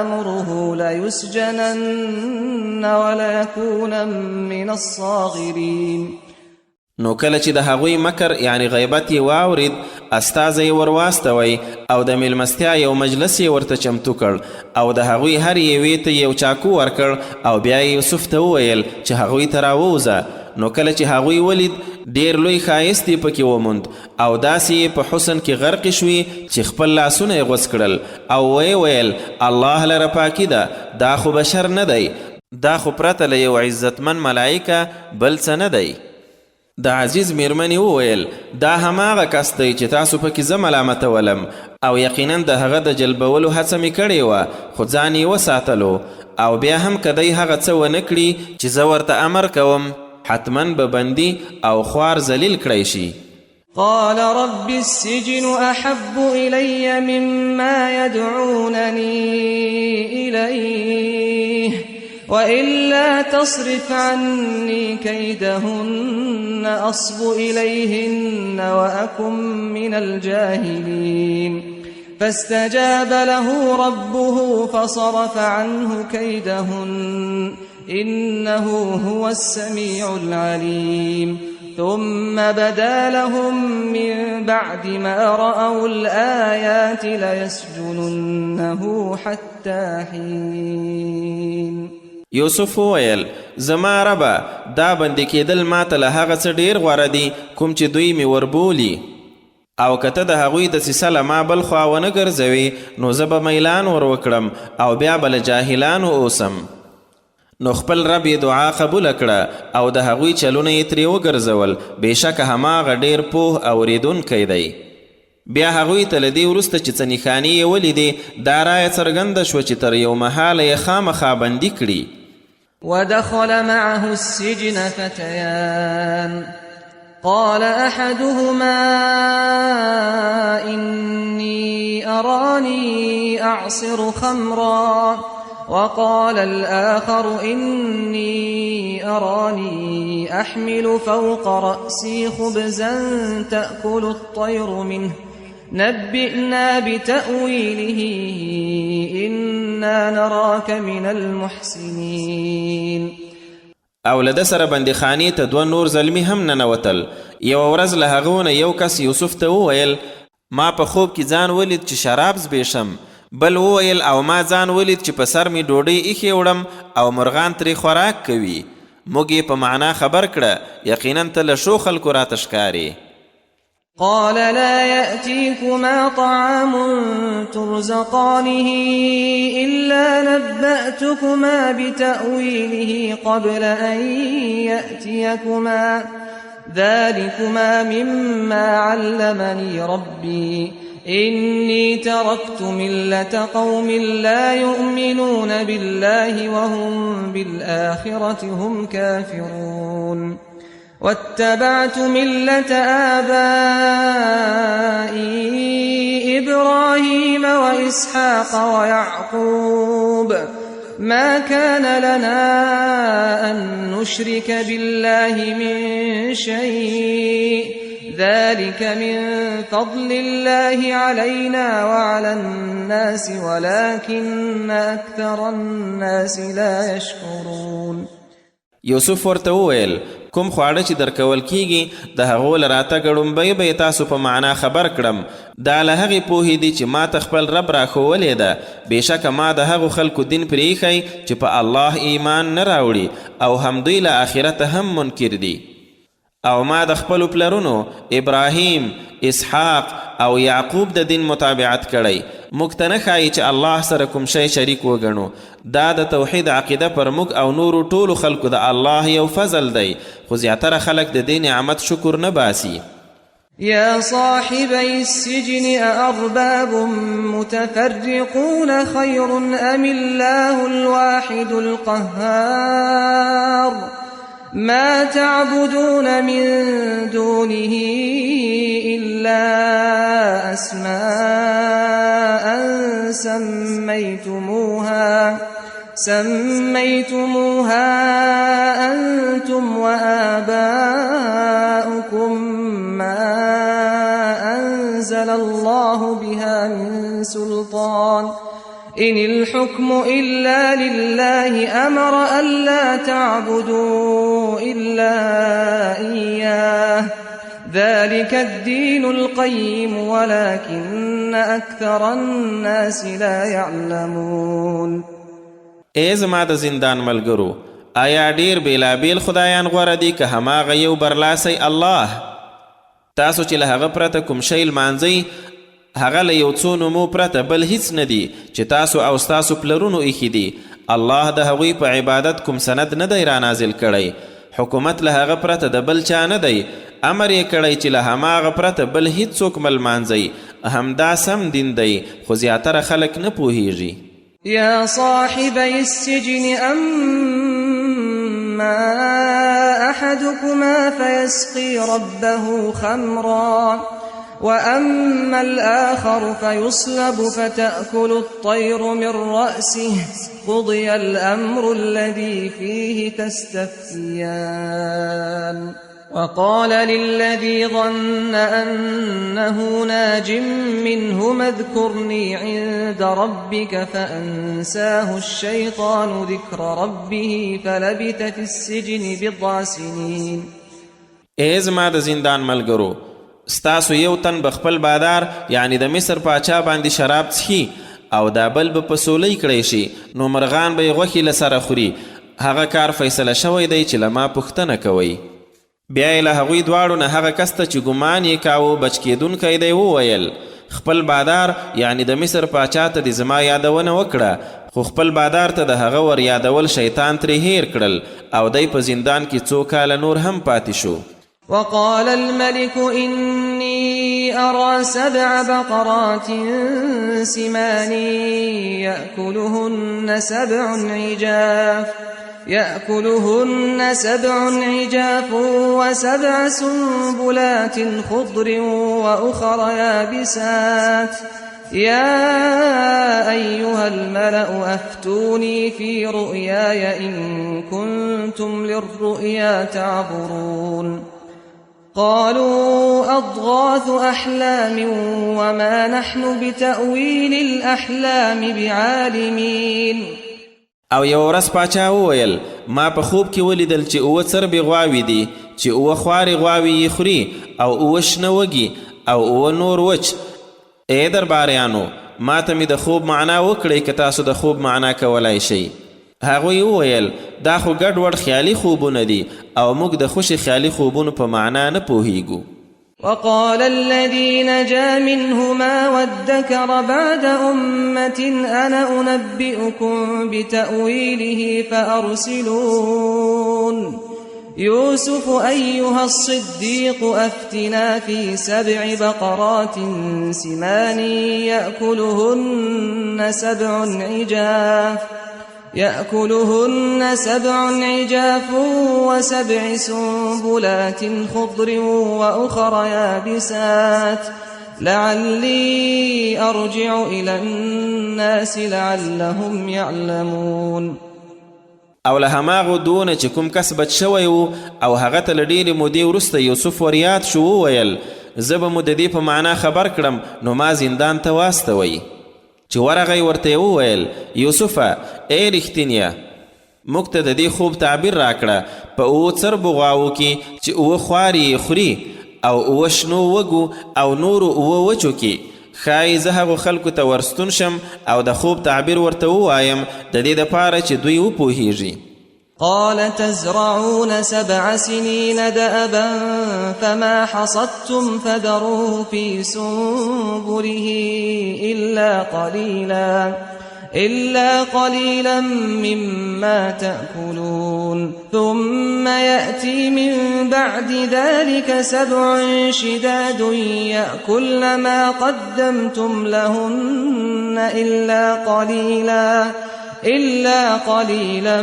Speaker 3: آمره ليسجنن وليكون من الصاغرين.
Speaker 2: نو کله چې د هغوی مکر یعنی غیبت یې واورید استازی یې ورواستوی او د میلمستیا یو مجلس یې ورته چمتو کړ او د هغوی هر یوې ته یو چاکو ورکړ او بیا یې یوسف ته وویل چې هغوی ته راووځه. نو کله چې هغوی ولید ډیر لوی ښایست یې پکې وموند او داسې یې په حسن کې غرقې شوي چې خپل لاسونه یې غوڅ کړل او ویې ویل الله لره پاکي ده، دا خو بشر نه دی، دا خو پرته له یو عزتمن ملایکه بل څه نه دی. د عزیز میرمنې وویل دا هماغه کس دی چې تاسو پکې زه ملامتولم او یقینا د هغه د جلبولو هڅه مې کړې وه خو ځان یې وساتلو او بیا هم که دی هغه څه ونه کړي چې زه ورته امر کوم حتما به بندي او خوار ذلیل کړی شي.
Speaker 3: قال رب السجن أحب إلي مما يدعونني إليه وإلا تصرف عني كيدهن أصب إليهن وأكن من الجاهلين. فاستجاب له ربه فصرف عنه كيدهن إنه هو السميع العليم. ثم بدا لهم من بعد ما رأوا الآيات ليسجننه حتى حين.
Speaker 2: یوسف وویل زما ربه دا بندي کېدل ماته له هغه څه ډېر غوره دي کوم چې دوی مې وربولي او که ته د هغوی دسیسه له ما بل خوا ونه ګرځوې نو زه به میلان ور وکړم او بیا به له جاهلانو اوسم. نو خپل رب یې دعا قبوله کړه او د هغوی چلونه یې ترې وګرځول، بېشکه هماغه ډېر پوه اورېدونکی دی. بیا هغوی ته له دې وروسته چې څه نښانې یې ولیدې دا رایه څرګنده شوه چې تر یو مهاله یې خامخا بندي کړي.
Speaker 3: ودخل معه السجن فتيان قال أحدهما إني أراني أعصر خمرا وقال الآخر إني أراني أحمل فوق رأسي خبزا تأكل الطير منه نبئنا بتأويله إنا نراك من المحسنين.
Speaker 2: او له ده سره بندیخانې ته دوه نور زلمي هم ننوتل. یوه ورځ له هغو نه یو کس یوسف ته وویل ما په خوب کې ځان ولید چې شراب زبېښم، بل وویل او ما ځان ولید چې په سر مې ډوډۍ ایښې وړم او مرغان ترې خوراک کوي. موږ یې په معنا خبر کړه یقینا ته له ښو خلکو راته ښکارې.
Speaker 3: قال لا يأتيكما طعام ترزقانه إلا نبأتكما بتأويله قبل أن يأتيكما ذلكما مما علمني ربي إني تركت ملة قوم لا يؤمنون بالله وهم بالآخرة هم كافرون واتبعت ملة آبائي إبراهيم وإسحاق ويعقوب ما كان لنا أن نشرك بالله من شيء ذلك من فضل الله علينا وعلى الناس ولكن أكثر الناس لا يشكرون.
Speaker 2: یوسف ورته وویل کوم خواړه چې درکول کیږي د هغو له راتګ ړومبی به یې تاسو په معنا خبر کړم دا له هغې پوهې دي چې ما ته خپل رب راښوولې ده بېشکه ما د هغو خلکو دین پرېښی چې په الله ایمان نه راوړي او همدوی له آخرته هم منکر دي او ما د خپلو پلرونو ابراهیم اسحاق او یعقوب د دین متابعت کړی موږ ته نه ښایي چې الله سره کوم شی شریک وګڼو دا د توحید عقیده پر موږ او نورو ټولو خلکو د الله یو فضل دی خو زیاتره خلک د دې نعمت شکر نه باسي.
Speaker 3: يا صاحبي السجن أأرباب متفرقون خير أم الله الواحد القهار ما تعبدون من دونه إلا أسماء سميتموها أنتم وآباؤكم ما أنزل الله بها من سلطان إن الحكم إلا لله أمر ألا تعبدوا إلا إياه ذلك الدين القيم ولكن أكثر الناس لا يعلمون.
Speaker 2: ای زما د زندان ملګرو آیا ډیر بیلابیل خدایان غوره دي که هماغه یو برلاسی الله تاسو چې له هغه پرته کوم شی لمانځئ هغه له یو څو نومو پرته بل هیڅ نه دي چې تاسو او ستاسو پلرونو ایښي دي الله د هغوی په عبادت کوم سند نه دی رانازل کړی حکومت له هغه پرته د بل چا نه دی امر یې کړی چې له هماغه پرته بل هیڅوک مه لمانځئ همدا سم دین دی خو زیاتره خلک نه پوهیږي.
Speaker 3: يا صاحبي السجن أما أحدكما فيسقي ربه خمرا وأما الآخر فيصلب فتأكل الطير من رأسه قضي الأمر الذي فيه تستفتيان. وقال للذي ظن أنه ناج منهما اذكرني عند ربك فأنساه الشيطان ذكر ربه فلبث في السجن بضع سنين.
Speaker 2: ای زما د زندان ملګرو ستاسو یو تن بخپل بادار یعنی د مصر پاچا باندې شراب څښي او دا بل به په سولۍ کړی شي نو مرغان به یې غوښې له سره خوري هغه کار فیصله شوی دی چې له ما پوښتنه کوئ. بیا یې له هغوی دواړو نه هغه کس ته چې ګمان یې کاوه بچ کېدونکی دی وویل خپل بادار یعنی د مصر پاچا ته دې زما یادونه وکړه خو خپل بادار ته د هغه ور یادول شیطان ترې هیر کړل او دی په زندان کې څو کاله نور هم پاتې شو.
Speaker 3: وقال الملك إني أرى 7 بقرات سمان يأكلهن 7 عجاف و7 سنبلات خضر وأخر يابسات يا أيها الملأ أفتوني في رؤياي إن كنتم للرؤيا تعبرون. قالوا أضغاث أحلام وما نحن بتأويل الأحلام بعالمين.
Speaker 2: او یو ورځ پاچا وویل ما په خوب کې ولیدل چې 7 څربې غواوې دي چې 7 خوارې غواوې یې خوري او 7 شنه وږي او 7 نور وچ. ای درباریانو ما ته مې د خوب معنا وکړئ که تاسو د خوب معنا کولای شئ. هغوی وویل دا خو ګډوډ خیالي خوبونه دي او موږ د خوشي خیالي خوبونو په معنا نه پوهیږو.
Speaker 3: وقال الذي نجا منهما وادكر بعد أمة أنا أنبئكم بتأويله فأرسلون. يوسف أيها الصديق أفتنا في 7 بقرات سمان يأكلهن 7 عجاف و7 سنبلات خضر وأخر يابسات لعلي أرجع إلى الناس لعلهم يعلمون.
Speaker 2: او له هماغو دونه چې کوم کس بچ شوی و او هغه ته له ډېرې مودې وروسته یوسف وریاد شو وویل زه به مو د دې په معنا خبر کړم نو ما زندان ته واستوئ. چې ورغی ورته وویل یوسفه ای رښتینیه موږ ته د دې خوب تعبیر راکړه په 7 څربو غواوو کې چې 7 خوارې خوري او 7 شنو وږو او نورو 7 وچو کې ښایي زه هغو خلکو ته ورستون شم او د خوب تعبیر ورته ووایم د دې دپاره چې دوی وپوهیږي.
Speaker 3: قال تزرعون 7 سنين دأبا فما حصدتم فذروه في سنبله إلا قليلا مما تأكلون ثم يأتي من بعد ذلك 7 شداد يأكلن ما قدمتم لهن إلا قليلا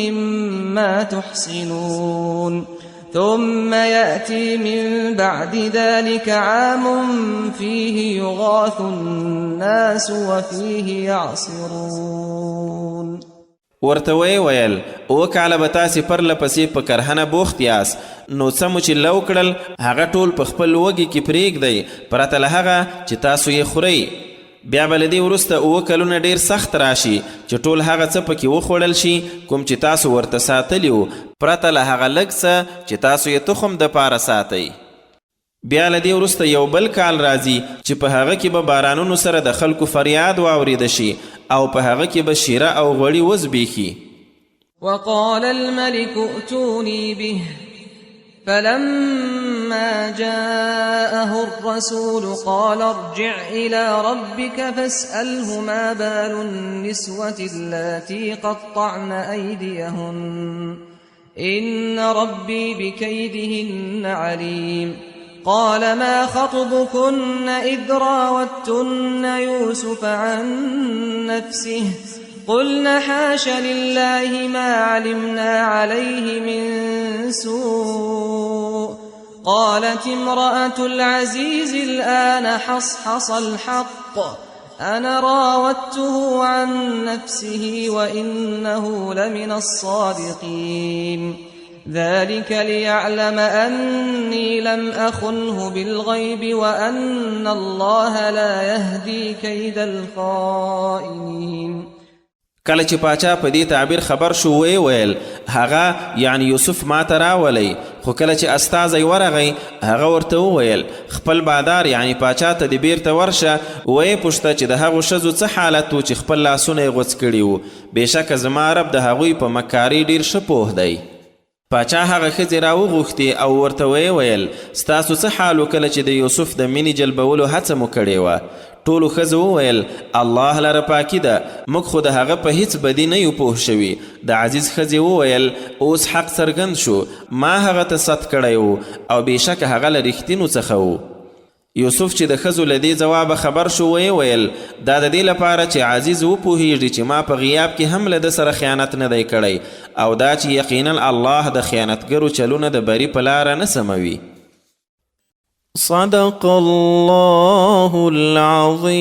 Speaker 3: مما تحصنون ثم يأتي من بعد ذلك عام فيه يغاث الناس وفيه يعصرون.
Speaker 2: ورته ویل 7 کاله به تاسې پرله پسې په کرهنه بوخت یاست نو څه مو چې لو کړل هغه ټول په خپل وږي کې پرېږدئ پرته له هغه چې تاسو یې خورئ. بیا به له دې وروسته 7 کلونه ډېر سخت راشي چې ټول هغه څه پکې وخوړل شي کوم چې تاسو ورته ساتلي وو پرته له هغه لږ څه چې تاسو یې تخم دپاره ساتئ. بیا له دې وروسته یو بل کال راځي چې په هغه کې به بارانونو سره د خلکو فریاد واورېده شي او په هغه کې به شیره او غوړي وزبیښي.
Speaker 3: وقال الملك ائتوني به فلما جاءه الرسول قال ارجع إلى ربك فاسأله ما بال النسوة اللاتي قطعن أيديهن إن ربي بكيدهن عليم. قال ما خطبكن إذ راوتن يوسف عن نفسه قلنا حاش لله ما علمنا عليه من سوء قالت امرأة العزيز الآن حصحص الحق أنا راودته عن نفسه وإنه لمن الصادقين ذلك ليعلم أني لم أخنه بالغيب وأن الله لا يهدي كيد الخائنين.
Speaker 2: کله چې پاچا په دې تعبیر خبر شو ویل هغه یعنی یوسف ما ته راولی خو کله چې استازی ورغی هغه ورته وویل خپل بادار یعنی پاچا ته دې بیرته ورشه ویې پوښته چې د هغو ښځو څه حالت و چې خپل لاسونه یې غوڅ کړي وو بېشکه زما رب د هغوی په مکاري ډېر ښه پوه دی. پاچا هغه ښځې راوغوښتې او ورته ویل ستاسو څه حال و کله چې د یوسف د مینې جلبولو هڅه مو کړې وه. ټولو ښځو وویل الله لره پاکي ده موږ خو د هغه په هیڅ بدي نه یو پوه شوي. د عزیز ښځې وویل اوس حق څرګند شو ما هغه ته ست کړی و او بېشکه هغه له رښتینو څخه و. یوسف چې د ښځو له دې ځوابه خبر شو ویل دا د دې لپاره چې عزیز وپوهیږي چې ما په غیاب کې هم له ده سره خیانت نه دی کړی او دا چې یقینا الله د خیانتګرو چلونه د بري په لاره نه سموي. صدق الله العظيم.